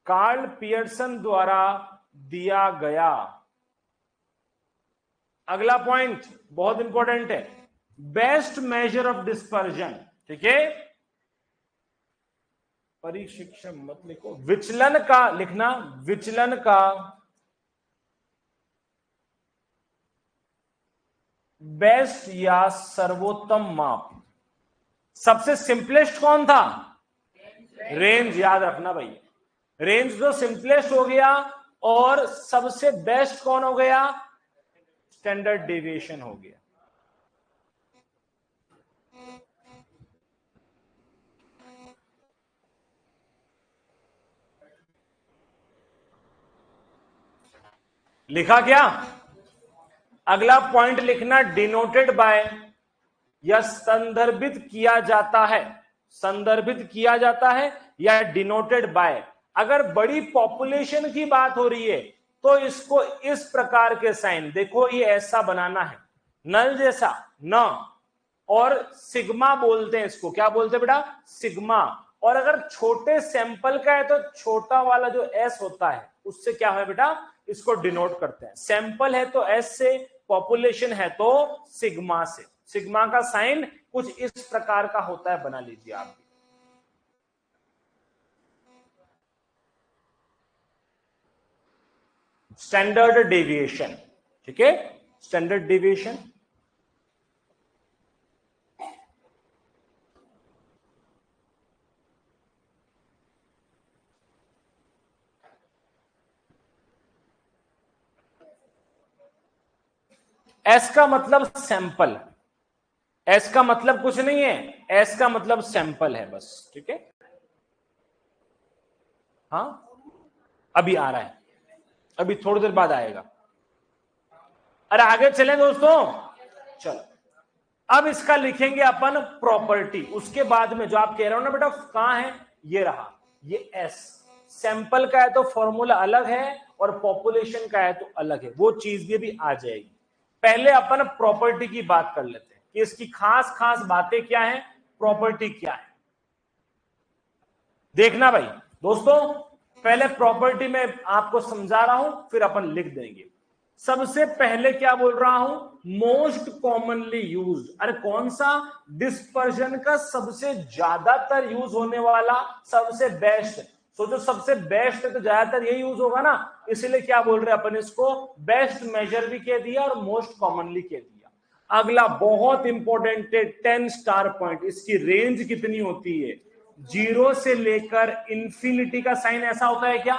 कार्ल पियर्सन द्वारा दिया गया। अगला पॉइंट बहुत इंपॉर्टेंट है, बेस्ट मेजर ऑफ डिस्पर्जन। ठीक है, परिशिक्षण मत लिखो, विचलन का लिखना, विचलन का बेस्ट या सर्वोत्तम माप। सबसे सिंपलेस्ट कौन था? रेंज। याद रखना भाई, रेंज तो सिंपलेस्ट हो गया, और सबसे बेस्ट कौन हो गया? स्टैंडर्ड डेविएशन हो गया। लिखा क्या? अगला पॉइंट लिखना, डिनोटेड बाय, या संदर्भित किया जाता है, संदर्भित किया जाता है या डिनोटेड बाय। अगर बड़ी पॉपुलेशन की बात हो रही है तो इसको इस प्रकार के साइन, देखो ये ऐसा बनाना है, नल जैसा न, और सिग्मा बोलते हैं इसको, क्या बोलते हैं बेटा? सिग्मा। और अगर छोटे सैंपल का है तो छोटा वाला जो एस होता है उससे क्या है बेटा? इसको डिनोट करते हैं। सैंपल है तो एस से, पॉपुलेशन है तो सिग्मा से। सिग्मा का साइन कुछ इस प्रकार का होता है, बना लीजिए आप भी। स्टैंडर्ड डेविएशन, ठीक है, स्टैंडर्ड डेविएशन। एस का मतलब सैंपल, एस का मतलब कुछ नहीं है, एस का मतलब सैंपल है बस, ठीक है। हाँ, अभी आ रहा है, अभी थोड़ी देर बाद आएगा। अरे आगे चलें दोस्तों, चलो अब इसका लिखेंगे अपन प्रॉपर्टी। उसके बाद में जो आप कह रहे हो ना बेटा कहां है, ये रहा, ये एस। सैंपल का है तो फॉर्मूला अलग है, और पॉपुलेशन का है तो अलग है, वो चीज भी आ जाएगी। पहले अपन प्रॉपर्टी की बात कर लेते हैं कि इसकी खास खास बातें क्या है, प्रॉपर्टी क्या है। देखना भाई दोस्तों, पहले प्रॉपर्टी में आपको समझा रहा हूं, फिर अपन लिख देंगे। सबसे पहले क्या बोल रहा हूं? Most commonly used. अरे कौन सा? डिस्पर्जन का सबसे ज्यादातर यूज होने वाला, सबसे बेस्ट। सोचो सबसे बेस्ट है तो ज्यादातर यही यूज होगा ना, इसलिए क्या बोल रहे हैं अपन इसको? बेस्ट मेजर भी कह दिया और मोस्ट कॉमनली कह दिया। अगला बहुत इंपॉर्टेंट है, 10 स्टार पॉइंट, इसकी रेंज कितनी होती है? 0 से लेकर इंफिनिटी का साइन ऐसा होता है क्या?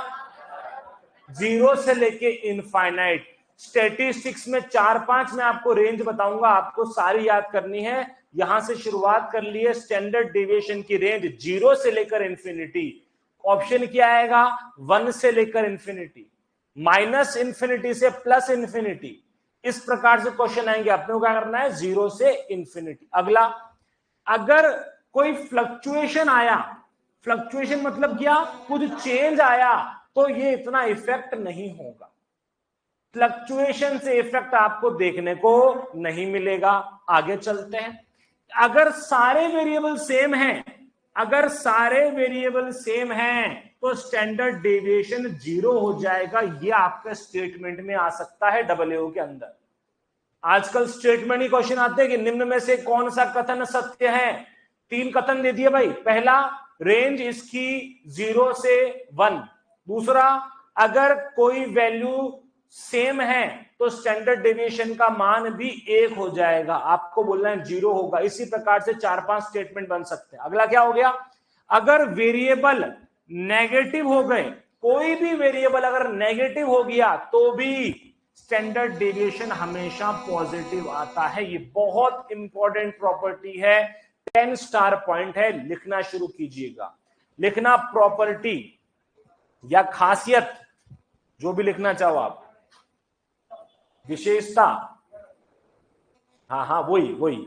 0 से लेके इनफाइनाइट। स्टैटिस्टिक्स में 4-5 में आपको रेंज बताऊंगा, आपको सारी याद करनी है। यहां से शुरुआत कर लिए, स्टैंडर्ड डेविएशन की रेंज 0 से लेकर इंफिनिटी। ऑप्शन क्या आएगा? 1 से लेकर इंफिनिटी, माइनस इंफिनिटी से प्लस इंफिनिटी, इस प्रकार से क्वेश्चन आएंगे। अपने को क्या करना है? 0 से इंफिनिटी। अगला, अगर कोई फ्लक्चुएशन आया, फ्लक्चुएशन मतलब क्या? कुछ चेंज आया, तो ये इतना इफेक्ट नहीं होगा। फ्लक्चुएशन से इफेक्ट आपको देखने को नहीं मिलेगा। आगे चलते हैं। अगर सारे वेरिएबल सेम हैं, अगर सारे वेरिएबल सेम हैं तो स्टैंडर्ड डेविएशन 0 हो जाएगा। ये आपके स्टेटमेंट में आ सकता है डब्ल्यू के अंदर। आजकल स्टेटमेंट ही क्वेश्चन आते हैं कि निम्न में से कौन सा कथन सत्य है। 3 कथन दे दिए भाई। पहला, रेंज इसकी 0 से 1। दूसरा, अगर कोई वैल्यू सेम है तो स्टैंडर्ड डेविएशन का मान भी 1 हो जाएगा, आपको बोलना है 0 होगा। इसी प्रकार से 4-5 स्टेटमेंट बन सकते हैं। अगला क्या हो गया, अगर वेरिएबल नेगेटिव हो गए, कोई भी वेरिएबल अगर नेगेटिव हो गया तो भी स्टैंडर्ड डेविएशन हमेशा पॉजिटिव आता है। ये बहुत इंपॉर्टेंट प्रॉपर्टी है, 10 स्टार पॉइंट है, लिखना शुरू कीजिएगा। लिखना प्रॉपर्टी या खासियत, जो भी लिखना चाहो आप, विशेषता, हाँ हाँ वही वही।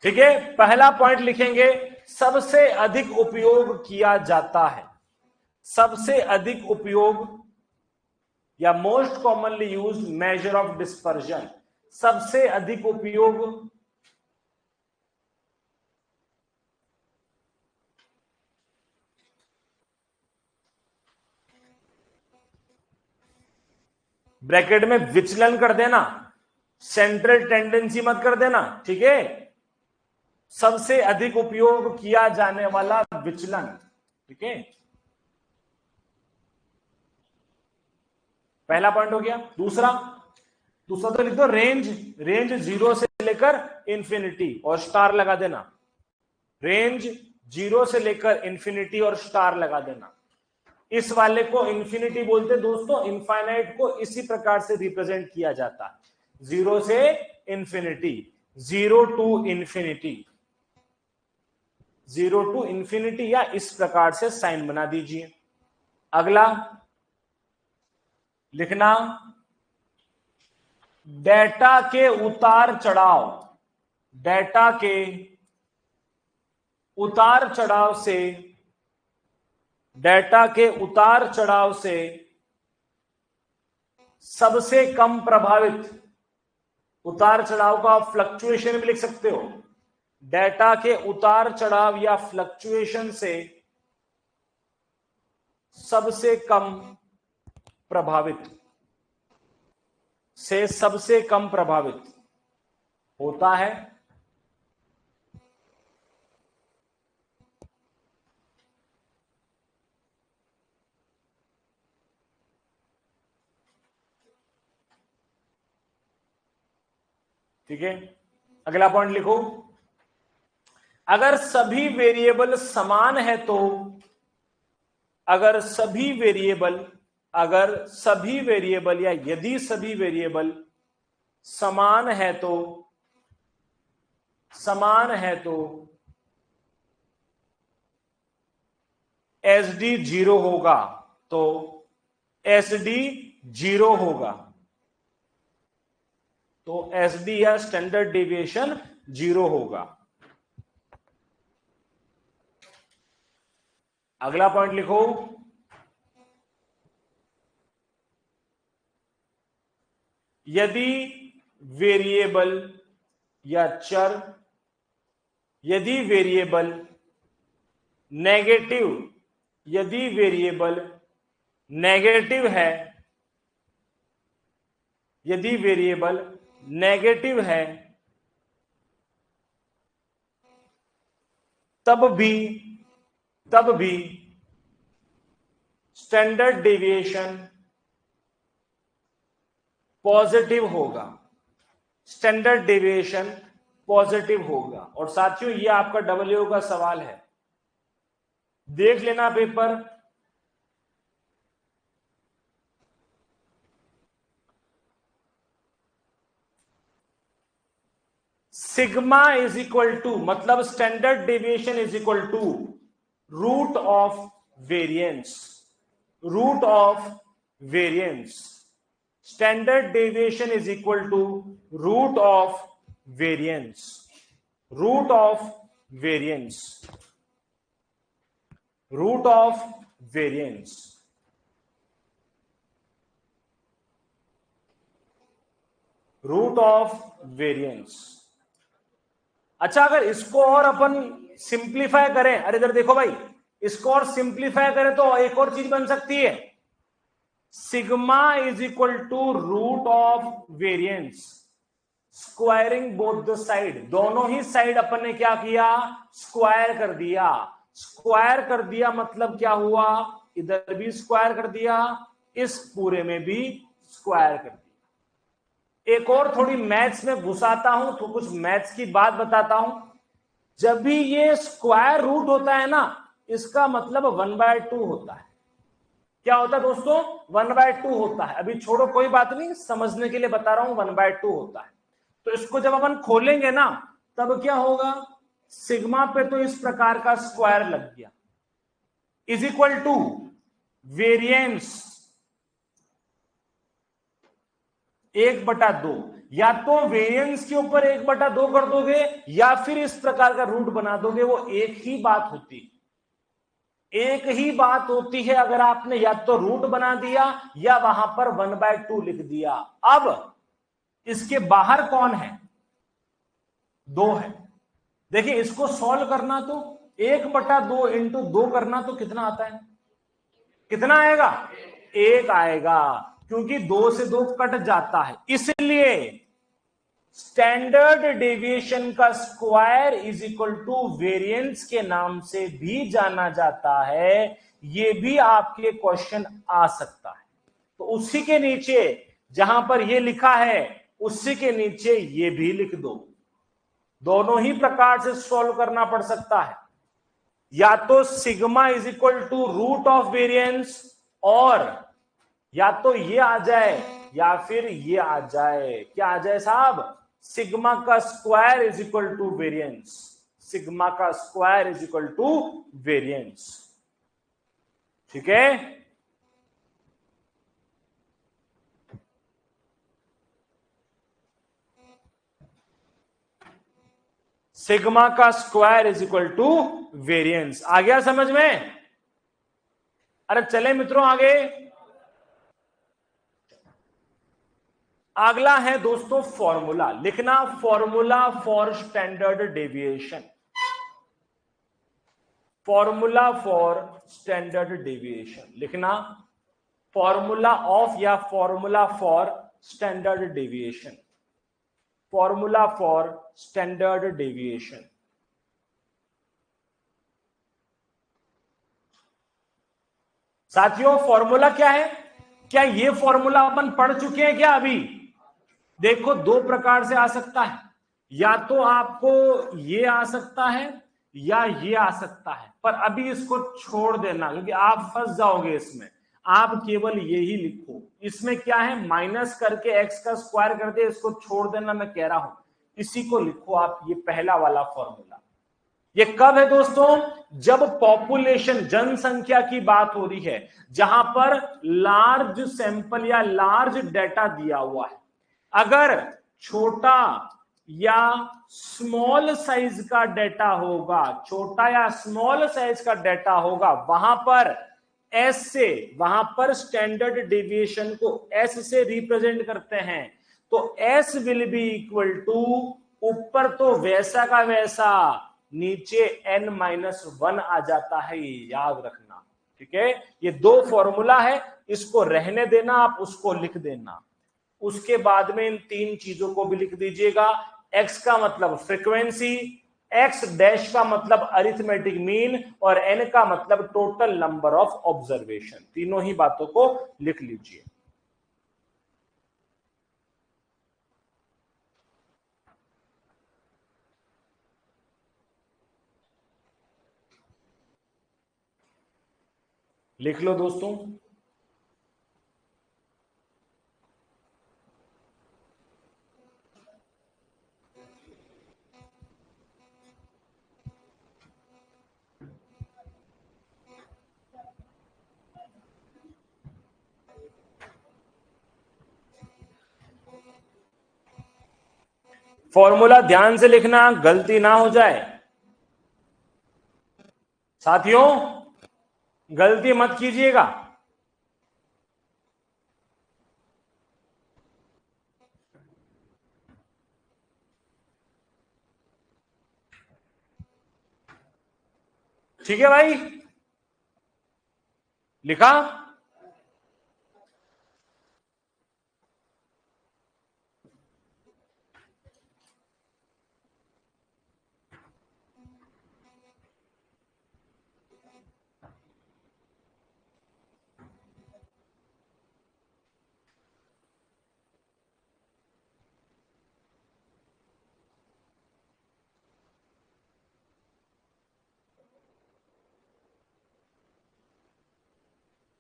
ठीक है, पहला पॉइंट लिखेंगे, सबसे अधिक उपयोग किया जाता है। सबसे अधिक उपयोग या most commonly used measure of dispersion, सबसे अधिक उपयोग ब्रैकेट में विचलन कर देना, सेंट्रल टेंडेंसी मत कर देना, ठीक है। सबसे अधिक उपयोग किया जाने वाला विचलन, ठीक है, पहला पॉइंट हो गया। दूसरा तो लिख दो रेंज, रेंज 0 से लेकर इंफिनिटी और स्टार लगा देना। रेंज 0 से लेकर इंफिनिटी और स्टार लगा देना। इस वाले को इंफिनिटी बोलते दोस्तों, इनफाइनाइट को इसी प्रकार से रिप्रेजेंट किया जाता है, 0 से infinity, 0 to infinity, 0 to infinity, या इस प्रकार से साइन बना दीजिए। अगला लिखना डेटा के उतार चढ़ाव, डेटा के उतार चढ़ाव से, डेटा के उतार चढ़ाव से सबसे कम प्रभावित, उतार चढ़ाव को आप फ्लक्चुएशन भी लिख सकते हो, डेटा के उतार चढ़ाव या फ्लक्चुएशन से सबसे कम प्रभावित, से सबसे कम प्रभावित होता है ठीक है। अगला पॉइंट लिखो, अगर सभी वेरिएबल समान है तो, अगर सभी वेरिएबल, अगर सभी वेरिएबल या यदि सभी वेरिएबल समान है तो, समान है तो एसडी 0 होगा, तो एसडी 0 होगा, तो एसडी या स्टैंडर्ड डेविएशन 0 होगा। अगला पॉइंट लिखो, यदि वेरिएबल या चर, यदि वेरिएबल नेगेटिव, यदि वेरिएबल नेगेटिव है, यदि वेरिएबल नेगेटिव है, तब भी स्टैंडर्ड डेविएशन पॉजिटिव होगा, स्टैंडर्ड डेविएशन पॉजिटिव होगा। और साथियों ये आपका डब्ल्यू का सवाल है, देख लेना paper. Sigma is equal to, मतलब standard deviation is equal to root of variance, root of variance. Standard deviation is equal to root of variance, root of variance, root of variance, root of variance. अच्छा, अगर इसको और अपन सिंप्लीफाई करें, अरे इधर देखो भाई, इसको और सिंप्लीफाई करें तो एक और चीज बन सकती है, sigma is equal to root of variance squaring both the side, दोनों ही साइड अपन ने क्या किया, स्क्वायर कर दिया। स्क्वायर कर दिया मतलब क्या हुआ, इधर भी स्क्वायर कर दिया, इस पूरे में भी स्क्वायर कर दिया। एक और थोड़ी मैथ्स में घुसाता हूं तो कुछ मैथ्स की बात बताता हूं। जब भी ये स्क्वायर रूट होता है ना, इसका मतलब 1/2 होता है। क्या होता है दोस्तों, 1/2 होता है। अभी छोड़ो कोई बात नहीं, समझने के लिए बता रहा हूं, 1/2 होता है। तो इसको जब अपन खोलेंगे ना, तब क्या होगा, सिग्मा पे तो इस प्रकार का स्क्वायर लग गया, इज इक्वल टू वेरिएंस 1/2। या तो वेरिएंस के ऊपर 1/2 कर दोगे, या फिर इस प्रकार का रूट बना दोगे, वो एक ही बात होती है, एक ही बात होती है। अगर आपने या तो रूट बना दिया या वहां पर 1/2 लिख दिया। अब इसके बाहर कौन है, 2 है। देखिए इसको सॉल्व करना तो 1/2 इंटू 2 करना तो कितना आता है, कितना आएगा, 1 आएगा, क्योंकि 2 से 2 कट जाता है। इसलिए स्टैंडर्ड डेविएशन का square is equal to variance के नाम से भी जाना जाता है। ये भी आपके क्वेश्चन आ सकता है। तो उसी के नीचे जहां पर ये लिखा है, उसी के नीचे ये भी लिख दो। दोनों ही प्रकार से सॉल्व करना पड़ सकता है, या तो sigma is equal to root of variance, और या तो ये आ जाए या फिर ये आ जाए। क्या आ जाए साहब, सिग्मा का square is equal to variance, sigma का square is equal to variance. ठीक है, सिग्मा का square is equal to variance. आ गया समझ में? अरे चले मित्रों आगे। अगला है दोस्तों फॉर्मूला लिखना, formula for standard deviation, formula for standard deviation लिखना, फॉर्मूला ऑफ या formula for standard deviation, formula for standard deviation. साथियों फॉर्मूला क्या है, क्या ये फॉर्मूला अपन पढ़ चुके हैं क्या अभी? देखो दो प्रकार से आ सकता है, या तो आपको ये आ सकता है या ये आ सकता है, पर अभी इसको छोड़ देना क्योंकि आप फंस जाओगे इसमें। आप केवल ये ही लिखो, इसमें क्या है, माइनस करके एक्स का स्क्वायर कर दे, इसको छोड़ देना, मैं कह रहा हूं इसी को लिखो आप, ये पहला वाला फॉर्मूला। ये कब है दोस्तों, जब पॉपुलेशन जनसंख्या की बात हो रही है, जहां पर लार्ज सैंपल या लार्ज डेटा दिया हुआ है। अगर छोटा या स्मॉल साइज का डेटा होगा, छोटा या स्मॉल साइज का डेटा होगा, वहां पर एस से, वहां पर स्टैंडर्ड डेविएशन को एस से रिप्रेजेंट करते हैं। तो S will be equal to, ऊपर तो वैसा का वैसा, नीचे n-1 आ जाता है, याद रखना। ठीक है, ये दो फॉर्मूला है, इसको रहने देना, आप उसको लिख देना। उसके बाद में इन तीन चीजों को भी लिख दीजिएगा। x का मतलब फ्रीक्वेंसी, x डैश का मतलब अरिथमेटिक मीन, और n का मतलब टोटल नंबर ऑफ ऑब्जर्वेशन। तीनों ही बातों को लिख लीजिए। लिख लो दोस्तों। फॉर्मूला ध्यान से लिखना, गलती ना हो जाए साथियों, गलती मत कीजिएगा। ठीक है भाई, लिखा?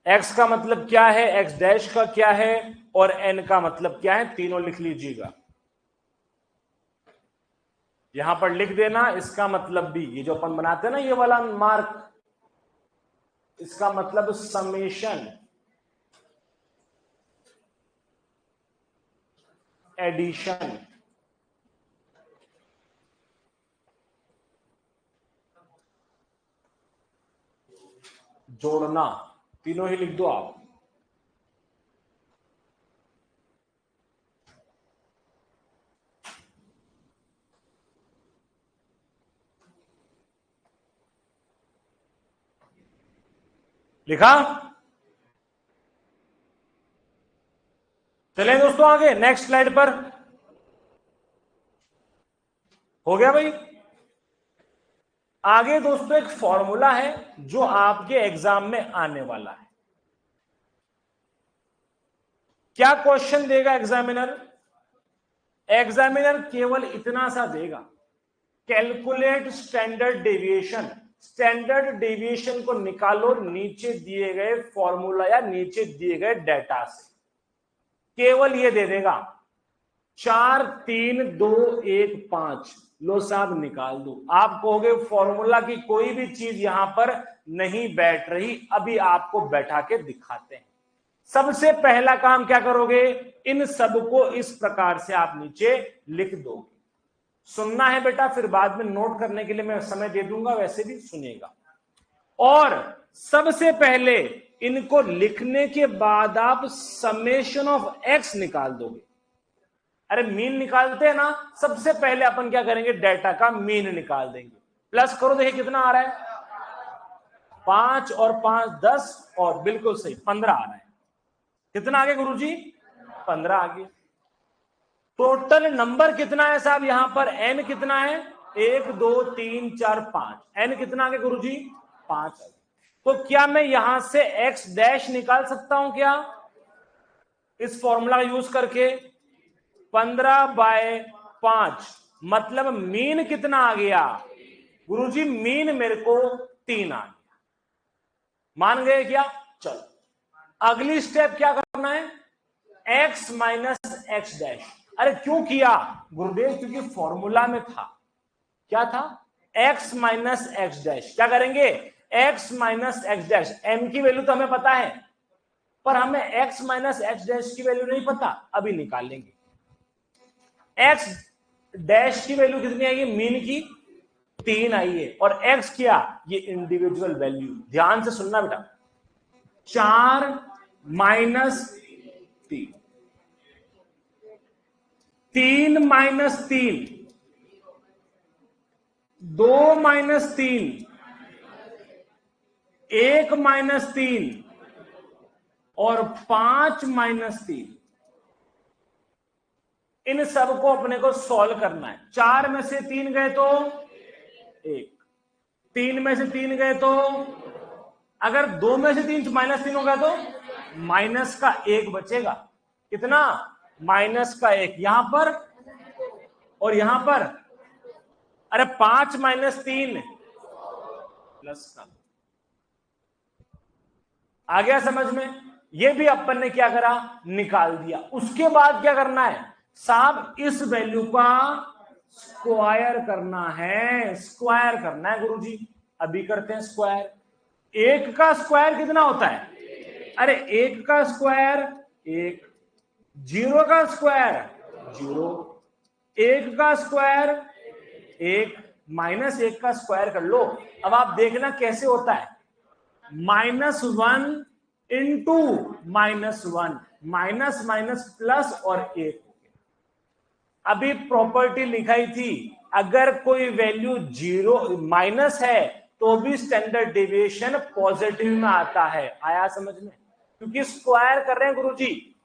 एक्स का मतलब क्या है, एक्स डैश का क्या है, और एन का मतलब क्या है, तीनों लिख लीजिएगा। यहां पर लिख देना इसका मतलब भी, ये जो अपन बनाते हैं ना ये वाला मार्क, इसका मतलब समेशन एडिशन। जोड़ना, तीनों ही लिख दो आप। लिखा? चलें दोस्तों आगे नेक्स्ट स्लाइड पर। हो गया भाई? आगे दोस्तों एक फॉर्मूला है जो आपके एग्जाम में आने वाला है। क्या क्वेश्चन देगा एग्जामिनर? एग्जामिनर केवल इतना सा देगा, calculate standard deviation. Standard deviation को निकालो नीचे दिए गए फॉर्मूला या नीचे दिए गए डेटा से, केवल ये दे देगा। 4 3 2 1 5, लो साहब निकाल दो। आप कहोगे फॉर्मूला की कोई भी चीज यहां पर नहीं बैठ रही, अभी आपको बैठा के दिखाते हैं। सबसे पहला काम क्या करोगे, इन सबको इस प्रकार से आप नीचे लिख दोगे। सुनना है बेटा, फिर बाद में नोट करने के लिए मैं समय दे दूंगा, वैसे भी सुनिएगा। और सबसे पहले इनको लिखने के बाद आप समेशन ऑफ एक्स निकाल दोगे। अरे मीन निकालते हैं ना, सबसे पहले अपन क्या करेंगे, डाटा का मीन निकाल देंगे। प्लस करो, देखिए कितना आ रहा है, 5 और 5 10, और बिल्कुल सही 15 आ रहा है। कितना आ गया गुरुजी? 15 आ गया। टोटल नंबर कितना है साहब यहां पर, एन कितना है, 1 2 3 4 5, एन कितना आ गया गुरुजी? 5। तो क्या मैं यहां से एक्स डैश निकाल सकता हूं क्या, इस फॉर्मूला का यूज करके? 15/5, मतलब मीन कितना आ गया गुरुजी? मीन मेरे को 3 आ गया। मान गए क्या? चलो अगली स्टेप क्या करना है, x माइनस एक्स डैश। अरे क्यों किया गुरुदेव? क्योंकि फॉर्मूला में था, क्या था, x माइनस एक्स डैश। क्या करेंगे, x minus x dash. m की वैल्यू तो हमें पता है, पर हमें x माइनस एक्स डैश की वैल्यू नहीं पता, अभी निकाल लेंगे। x डैश की वैल्यू कितनी आई है, मीन की 3 आई है, और x क्या, ये इंडिविजुअल वैल्यू। ध्यान से सुनना बेटा, 4 माइनस 3, 3 माइनस 3, 2 माइनस 3, 1 माइनस 3, और 5 माइनस 3। इन सबको अपने को सॉल्व करना है। 4 में से 3 गए तो 1, 3 में से 3 गए तो, अगर 2 में से 3 माइनस 3 होगा तो माइनस का 1 बचेगा। कितना, माइनस का 1 यहां पर, और यहां पर अरे 5 माइनस 3 प्लस का। आ गया समझ में? ये भी अपन ने क्या करा, निकाल दिया। उसके बाद क्या करना है साहब, इस वैल्यू का स्क्वायर करना है। स्क्वायर करना है गुरुजी, अभी करते हैं स्क्वायर। 1 का स्क्वायर कितना होता है, अरे 1 का स्क्वायर 1, 0 का स्क्वायर 0, 1 का स्क्वायर 1, माइनस 1 का स्क्वायर कर लो। अब आप देखना कैसे होता है, -1 इंटू -1, माइनस माइनस प्लस और 1। अभी प्रॉपर्टी लिखाई थी, अगर कोई वैल्यू 0 माइनस है तो भी स्टैंडर्ड डेविएशन पॉजिटिव में आता है। आया समझ में? क्योंकि स्क्वायर कर रहे हैं गुरुजी।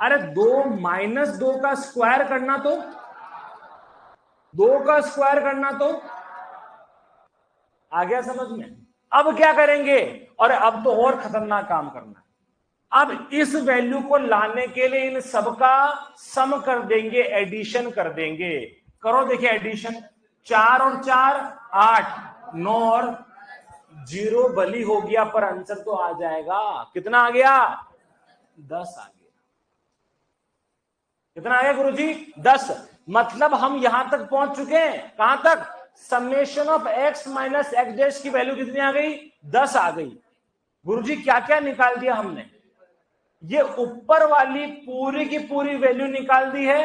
अरे 2 माइनस 2 का स्क्वायर करना तो, 2 का स्क्वायर करना तो, आ गया समझ में? अब क्या करेंगे, और अब तो और खतरनाक काम करना है। अब इस वैल्यू को लाने के लिए इन सबका सम कर देंगे, एडिशन कर देंगे। करो देखिए एडिशन, 4 और 4 8, 9 और जीरो भली हो गया पर आंसर तो आ जाएगा। कितना आ गया? 10 आ गया। कितना आ गया गुरुजी? 10। मतलब हम यहां तक पहुंच चुके हैं। कहां तक? Summation of x minus x dash की वैल्यू कितनी आ गई? 10 आ गई। गुरुजी क्या क्या निकाल दिया हमने? ये ऊपर वाली पूरी की पूरी वैल्यू निकाल दी है।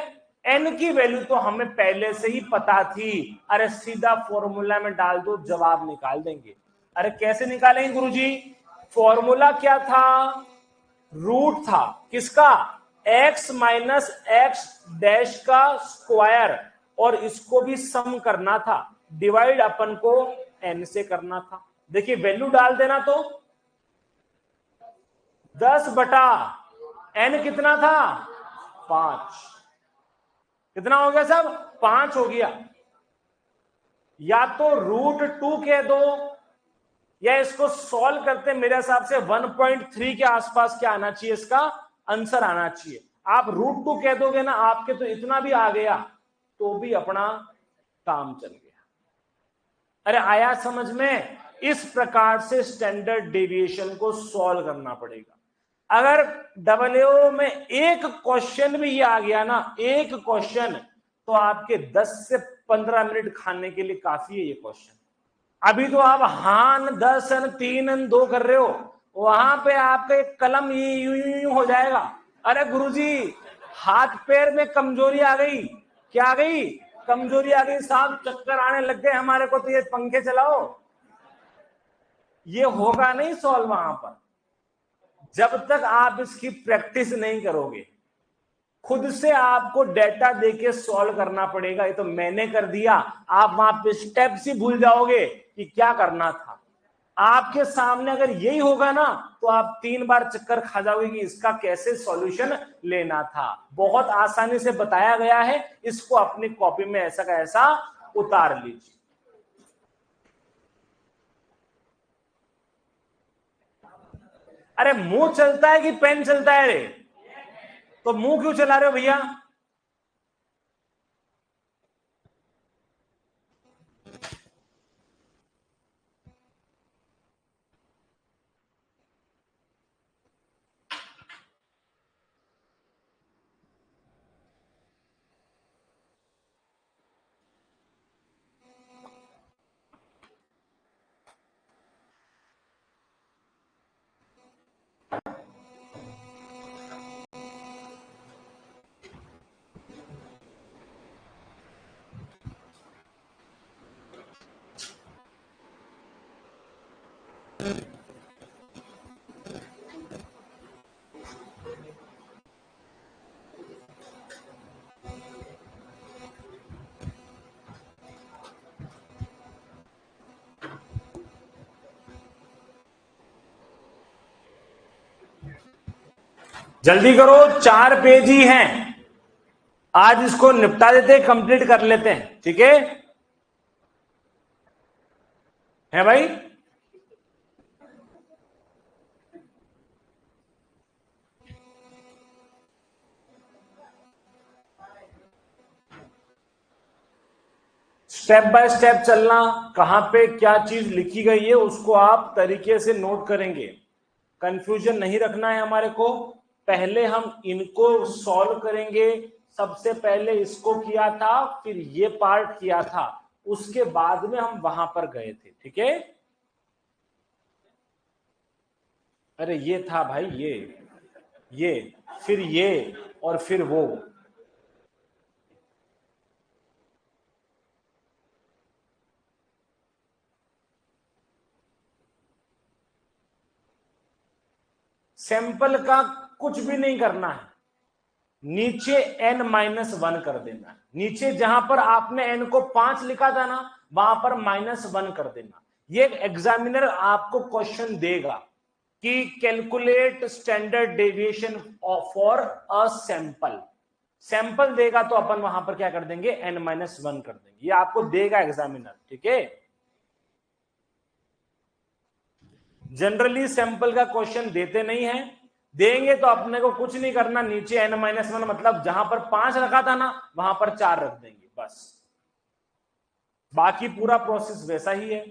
n की वैल्यू तो हमें पहले से ही पता थी। अरे सीधा फॉर्मूला में डाल दो, जवाब निकाल देंगे। अरे कैसे निकालेंगे गुरुजी? फॉर्मूला क्या था? रूट था किसका? x माइनस एक्स डैश का स्क्वायर, और इसको भी सम करना था, डिवाइड अपन को n से करना था। देखिए वैल्यू डाल देना तो 10 बटा n कितना था? 5। कितना हो गया सब? 5 हो गया। या तो √2 कह दो, या इसको सॉल्व करते मेरे हिसाब से 1.3 के आसपास क्या आना चाहिए, इसका आंसर आना चाहिए। आप √2 कह दोगे ना, आपके तो इतना भी आ गया तो भी अपना काम चल गया। अरे आया समझ में? इस प्रकार से स्टैंडर्ड डेविएशन को सॉल्व करना पड़ेगा। अगर डबलएओ में एक क्वेश्चन भी ये आ गया ना, एक क्वेश्चन, तो आपके 10 से 15 मिनट खाने के लिए काफी है ये क्वेश्चन। अभी तो आप हान 10 3 2 कर रहे हो, वहां पे आपका एक कलम यूं हो जाएगा। अरे गुरुजी हाथ पैर में कमजोरी आ गई। क्या आ गई? कमजोरी आ गई साहब, चक्कर आने लग गए हमारे को, तो ये पंखे चलाओ। ये होगा नहीं सॉल्व वहां पर, जब तक आप इसकी प्रैक्टिस नहीं करोगे। खुद से आपको डेटा देके सॉल्व करना पड़ेगा। ये तो मैंने कर दिया, आप वहां पे स्टेप्स ही भूल जाओगे कि क्या करना था। आपके सामने अगर यही होगा ना, तो आप 3 बार चक्कर खा जाओगे कि इसका कैसे सॉल्यूशन लेना था। बहुत आसानी से बताया गया है, इसको अपनी कॉपी में ऐसा का ऐसा उतार लीजिए। अरे मुंह चलता है कि पेन चलता है रे? तो मुंह क्यों चला रहे हो भैया? जल्दी करो, 4 पेज ही हैं, आज इसको निपटा देते, कंप्लीट कर लेते हैं। ठीक है भाई? स्टेप बाय स्टेप चलना, कहां पे क्या चीज लिखी गई है उसको आप तरीके से नोट करेंगे। कंफ्यूजन नहीं रखना है हमारे को। पहले हम इनको सॉल्व करेंगे। सबसे पहले इसको किया था, फिर ये पार्ट किया था, उसके बाद में हम वहां पर गए थे। ठीक है? अरे ये था भाई, ये फिर ये और फिर वो। सैंपल का कुछ भी नहीं करना है, नीचे n-1 कर देना है। नीचे जहां पर आपने n को 5 लिखा था ना, वहां पर -1 कर देना। ये एग्जामिनर आपको क्वेश्चन देगा कि calculate standard deviation for a sample. Sample देगा तो अपन वहां पर क्या कर देंगे? n-1 कर देंगे। ये आपको देगा एग्जामिनर। ठीक है? जनरली सैंपल का क्वेश्चन देते नहीं है, देंगे तो अपने को कुछ नहीं करना, नीचे n-1 मतलब जहां पर 5 रखा था ना, वहां पर 4 रख देंगे बस। बाकी पूरा प्रोसेस वैसा ही है।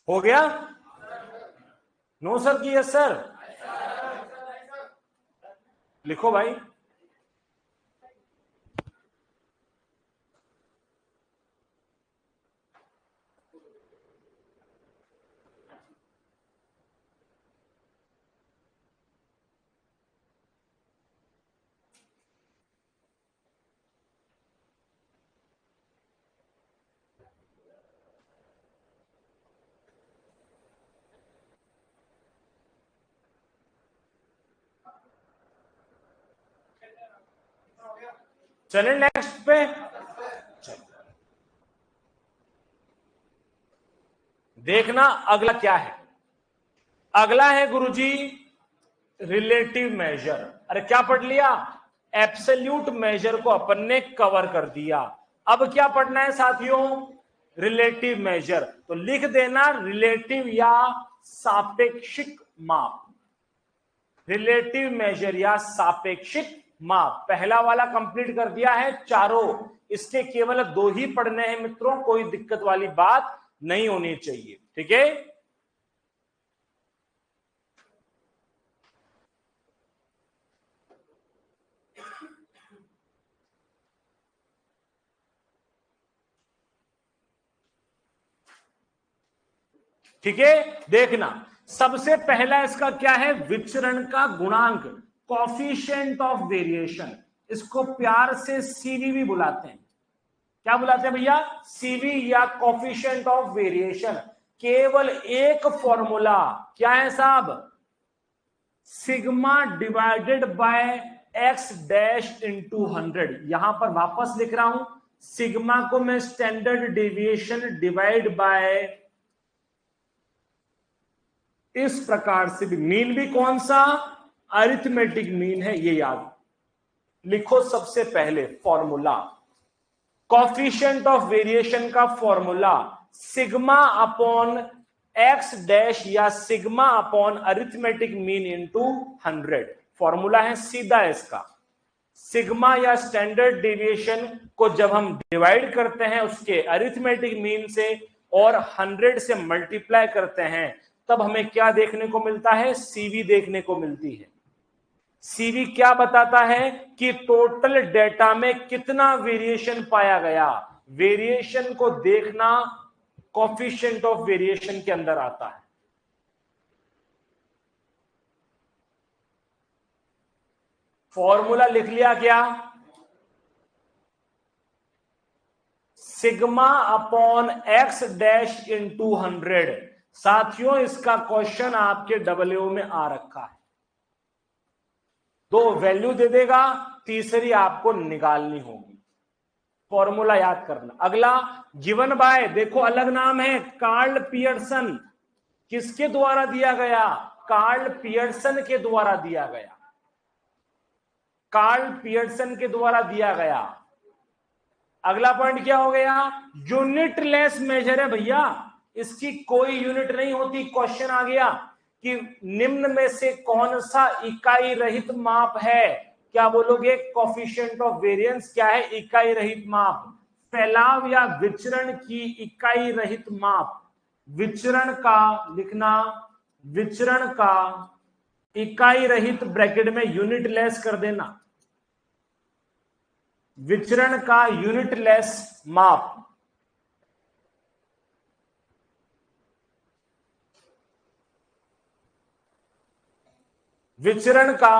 हो गया? नो सर की यस सर? लिखो भाई। चले नेक्स्ट पे। देखना अगला क्या है। अगला है गुरुजी रिलेटिव मेजर। अरे क्या पढ़ लिया? एब्सोल्यूट मेजर को अपन ने कवर कर दिया। अब क्या पढ़ना है साथियों? Relative major. तो लिख देना रिलेटिव या सापेक्षिक माप। रिलेटिव मेजर या सापेक्षिक माप पहला वाला कंप्लीट कर दिया है चारों। इसके केवल 2 ही पढ़ने हैं मित्रों, कोई दिक्कत वाली बात नहीं होनी चाहिए। ठीक है? ठीक है, देखना सबसे पहला इसका क्या है? विचरण का गुणांक, कॉफिशिएंट ऑफ वेरिएशन। इसको प्यार से सीवी भी बुलाते हैं। क्या बुलाते हैं भैया? सीवी या कॉफिशिएंट ऑफ वेरिएशन। केवल एक फॉर्मूला क्या है साहब? Sigma divided by x dash into 100। यहां पर वापस लिख रहा हूं, सिग्मा को मैं स्टैंडर्ड डेविएशन डिवाइड बाय इस प्रकार से भी, मीन भी कौन सा? अरिथमेटिक मीन है, ये याद लिखो। सबसे पहले फॉर्मूला कॉफिशिएंट ऑफ वेरिएशन का formula sigma upon X dash या sigma upon arithmetic mean into 100। Formula है सीधा इसका। सिग्मा या स्टैंडर्ड डेविएशन को जब हम डिवाइड करते हैं उसके अरिथमेटिक मीन से और 100 से मल्टीप्लाई करते हैं, तब हमें क्या देखने को मिलता है? सीवी देखने को मिलती है। सीवी क्या बताता है कि टोटल डेटा में कितना वेरिएशन पाया गया। वेरिएशन को देखना कॉफिशिएंट ऑफ वेरिएशन के अंदर आता है। फॉर्मूला लिख लिया क्या? Sigma upon X dash into 100। साथियों इसका क्वेश्चन आपके डब्ल्यू में आ रखा है। 2 वैल्यू दे देगा, तीसरी आपको निकालनी होगी। फॉर्मूला याद करना। अगला गिवन बाय, देखो अलग नाम है, कार्ल पियर्सन। किसके द्वारा दिया गया? कार्ल पियर्सन के द्वारा दिया गया। कार्ल पियर्सन के द्वारा दिया गया। अगला पॉइंट क्या हो गया? यूनिटलेस मेजर है भैया, इसकी कोई यूनिट नहीं होती। क्वेश्चन आ गया कि निम्न में से कौन सा इकाई रहित माप है? क्या बोलोगे? कॉफिशिएंट ऑफ वेरिएंस क्या है? इकाई रहित माप। फैलाव या विचरण की इकाई रहित माप। विचरण का लिखना, विचरण का इकाई रहित ब्रैकेट में यूनिटलेस कर देना। विचरण का यूनिटलेस माप। विचरण का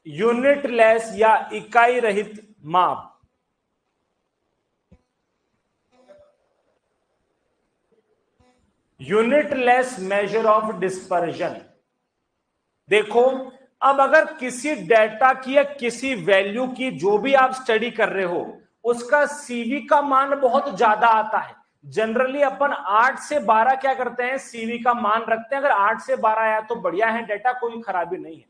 यूनिटलेस या इकाई रहित माप। Unitless measure of dispersion. देखो अब अगर किसी डेटा की या किसी वैल्यू की जो भी आप स्टडी कर रहे हो उसका सीवी का मान बहुत ज्यादा आता है, जनरली अपन 8 से 12 क्या करते हैं? सीवी का मान रखते हैं। अगर 8 से 12 आया तो बढ़िया है, डेटा कोई खराबी नहीं है।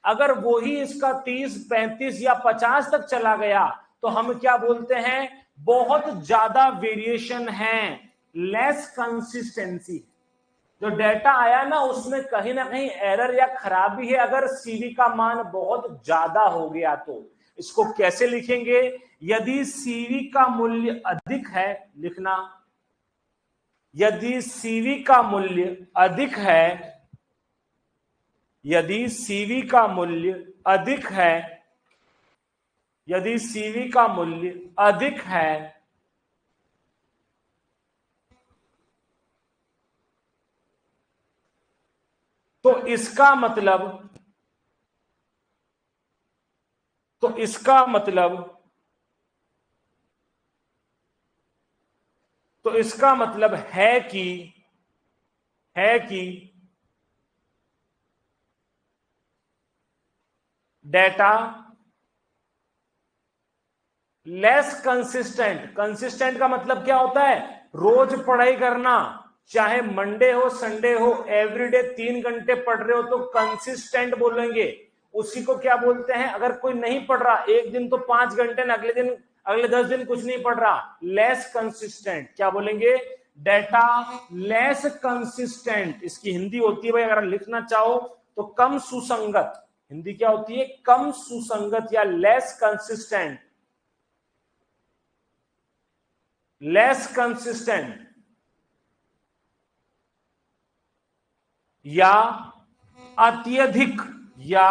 अगर वो ही इसका 30, 35 या 50 तक चला गया तो हम क्या बोलते हैं? बहुत ज्यादा वेरिएशन है, लेस कंसिस्टेंसी। जो डेटा आया ना उसमें कहीं ना कहीं एरर या खराबी है। अगर सीवी का मान बहुत ज्यादा हो गया तो इसको कैसे लिखेंगे? यदि सीवी का मूल्य अधिक है, लिखना यदि CV का मूल्य अधिक है, यदि CV का मूल्य अधिक है, यदि CV का मूल्य अधिक है तो इसका मतलब, तो इसका मतलब, तो इसका मतलब है कि डेटा लेस कंसिस्टेंट। कंसिस्टेंट का मतलब क्या होता है? रोज पढ़ाई करना, चाहे मंडे हो संडे हो, एवरीडे 3 घंटे पढ़ रहे हो तो कंसिस्टेंट बोलेंगे। उसी को क्या बोलते हैं? अगर कोई नहीं पढ़ रहा एक दिन तो 5 घंटे ना, अगले 10 दिन कुछ नहीं पढ़ रहा, लेस कंसिस्टेंट। क्या बोलेंगे? Data less consistent. इसकी हिंदी होती है भाई, अगर लिखना चाहो तो कम सुसंगत। हिंदी क्या होती है? कम सुसंगत या लेस कंसिस्टेंट, लेस कंसिस्टेंट या अत्यधिक, या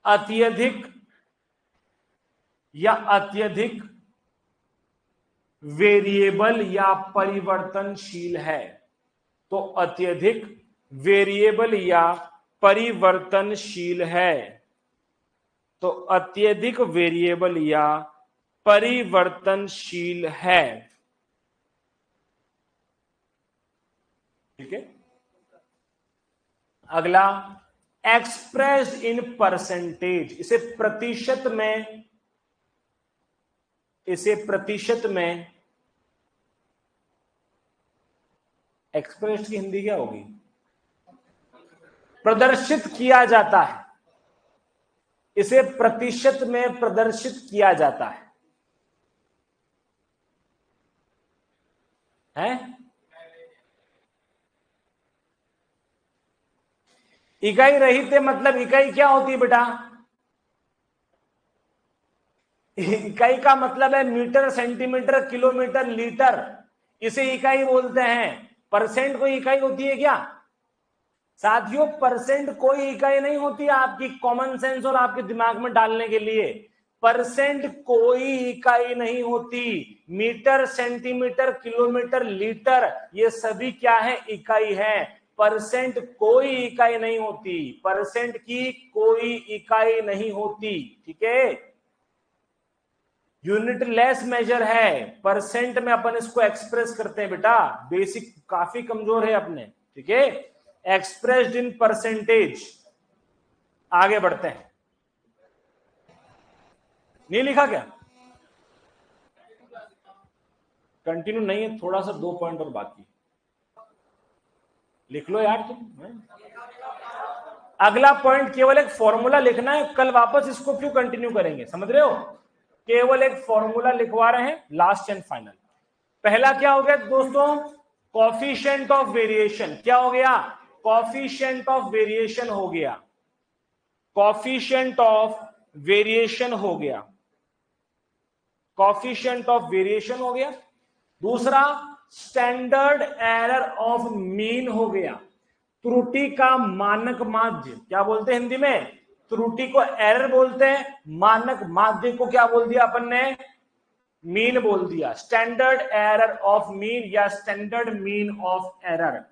अत्यधिक, या अत्यधिक वेरिएबल या परिवर्तनशील है। तो अत्यधिक वेरिएबल या परिवर्तनशील है, तो अत्यधिक वेरिएबल या परिवर्तनशील है। ठीक है। अगला, एक्सप्रेस्ड इन परसेंटेज। इसे प्रतिशत में, इसे प्रतिशत में, एक्सप्रेस्ड की हिंदी क्या होगी? प्रदर्शित किया जाता है। इसे प्रतिशत में प्रदर्शित किया जाता है, हैं? इकाई रहित है, मतलब इकाई क्या होती है बेटा? इकाई का मतलब है मीटर, सेंटीमीटर, किलोमीटर, लीटर, इसे इकाई बोलते हैं। परसेंट कोई इकाई होती है क्या? साथियों, परसेंट कोई इकाई नहीं होती। आपकी कॉमन सेंस और आपके दिमाग में डालने के लिए, परसेंट कोई इकाई नहीं होती। मीटर, सेंटीमीटर, किलोमीटर, लीटर, ये सभी क्या है? इकाई है। परसेंट कोई इकाई नहीं होती, परसेंट की कोई इकाई नहीं होती। ठीक है, यूनिट लेस मेजर है। परसेंट में अपन इसको एक्सप्रेस करते हैं बेटा, बेसिक काफी कमजोर है अपने। ठीक है, एक्सप्रेस्ड इन परसेंटेज। आगे बढ़ते हैं। नहीं लिखा क्या? कंटिन्यू नहीं है, थोड़ा सा 2 पॉइंट और बाकी, लिख लो यार तुम। अगला पॉइंट केवल एक फॉर्मूला लिखना है, कल वापस इसको क्यों कंटिन्यू करेंगे, समझ रहे हो? केवल एक फॉर्मूला लिखवा रहे हैं, लास्ट एंड फाइनल। पहला क्या हो गया दोस्तों? Coefficient of variation. क्या हो गया? कॉफिशिएंट ऑफ वेरिएशन हो गया, कॉफिशिएंट ऑफ वेरिएशन हो गया, कॉफिशिएंट ऑफ वेरिएशन हो गया। दूसरा, स्टैंडर्ड एरर ऑफ मीन हो गया, त्रुटि का मानक माध्य। क्या बोलते हैं हिंदी में? त्रुटि को एरर बोलते हैं, मानक माध्य को क्या बोल दिया अपन ने? मीन बोल दिया। स्टैंडर्ड एरर ऑफ मीन या standard mean of error.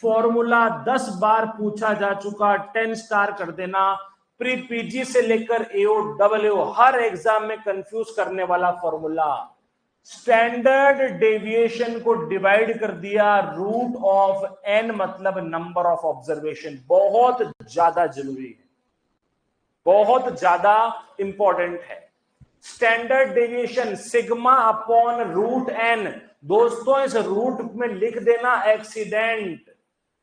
Formula 10 बार पूछा जा चुका, 10 स्टार कर देना। प्री पीजी से लेकर एओ डबल एओ हर एग्जाम में कंफ्यूज करने वाला फॉर्मूला। स्टैंडर्ड डेविएशन को डिवाइड कर दिया रूट ऑफ एन, मतलब नंबर ऑफ ऑब्जर्वेशन। बहुत ज्यादा जरूरी है, बहुत ज्यादा इंपॉर्टेंट है। Standard deviation sigma upon root n. दोस्तों, इस रूट में लिख देना एक्सीडेंट,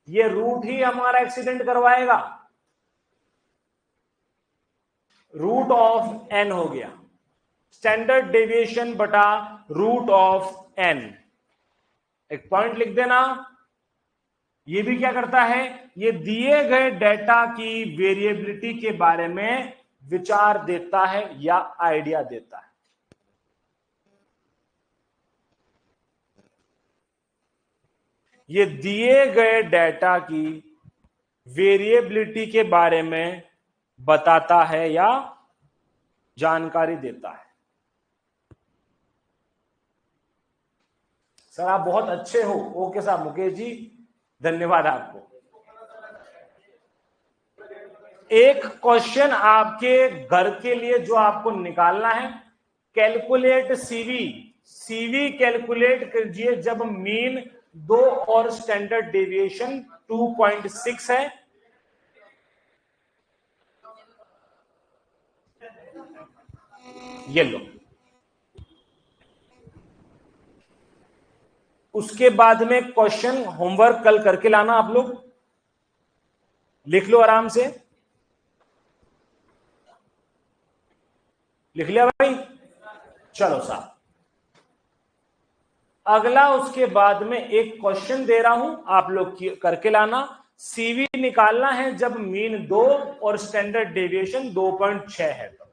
ये रूट ही हमारा एक्सीडेंट करवाएगा। रूट ऑफ एन हो गया, स्टैंडर्ड डेविएशन बटा रूट ऑफ एन। एक पॉइंट लिख देना, ये भी क्या करता है? ये दिए गए डेटा की वेरिएबिलिटी के बारे में विचार देता है या आइडिया देता है। ये दिए गए डेटा की वेरिएबिलिटी के बारे में बताता है या जानकारी देता है। सर आप बहुत अच्छे हो। ओके साहब, मुकेश जी धन्यवाद आपको। एक क्वेश्चन आपके घर के लिए जो आपको निकालना है, कैलकुलेट सीवी। सीवी कैलकुलेट कीजिए जब मीन 2 और स्टैंडर्ड डेविएशन 2.6 है। ये लो। उसके बाद में क्वेश्चन होमवर्क कल करके लाना, आप लोग लिख लो आराम से। लिख लिया भाई? चलो साहब, अगला उसके बाद में एक क्वेश्चन दे रहा हूं, आप लोग करके लाना। सीवी निकालना है जब मीन 2 और स्टैंडर्ड डेविएशन 2.6 है। तो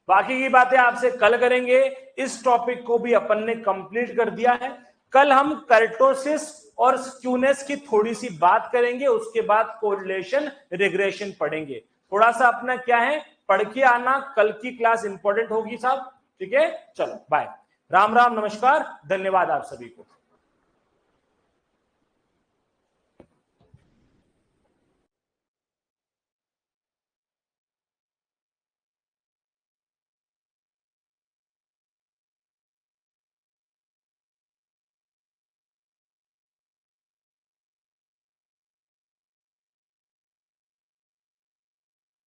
बाकी की बातें आपसे कल करेंगे। इस टॉपिक को भी अपन ने कंप्लीट कर दिया है। कल हम कर्टोसिस और स्क्यूनेस की थोड़ी सी बात करेंगे, उसके बाद कोरिलेशन रिग्रेशन पढ़ेंगे। थोड़ा सा अपना क्या है, पढ़ के आना, कल की क्लास इंपॉर्टेंट होगी साहब। ठीक है, चलो बाय, राम राम, नमस्कार, धन्यवाद आप सभी को।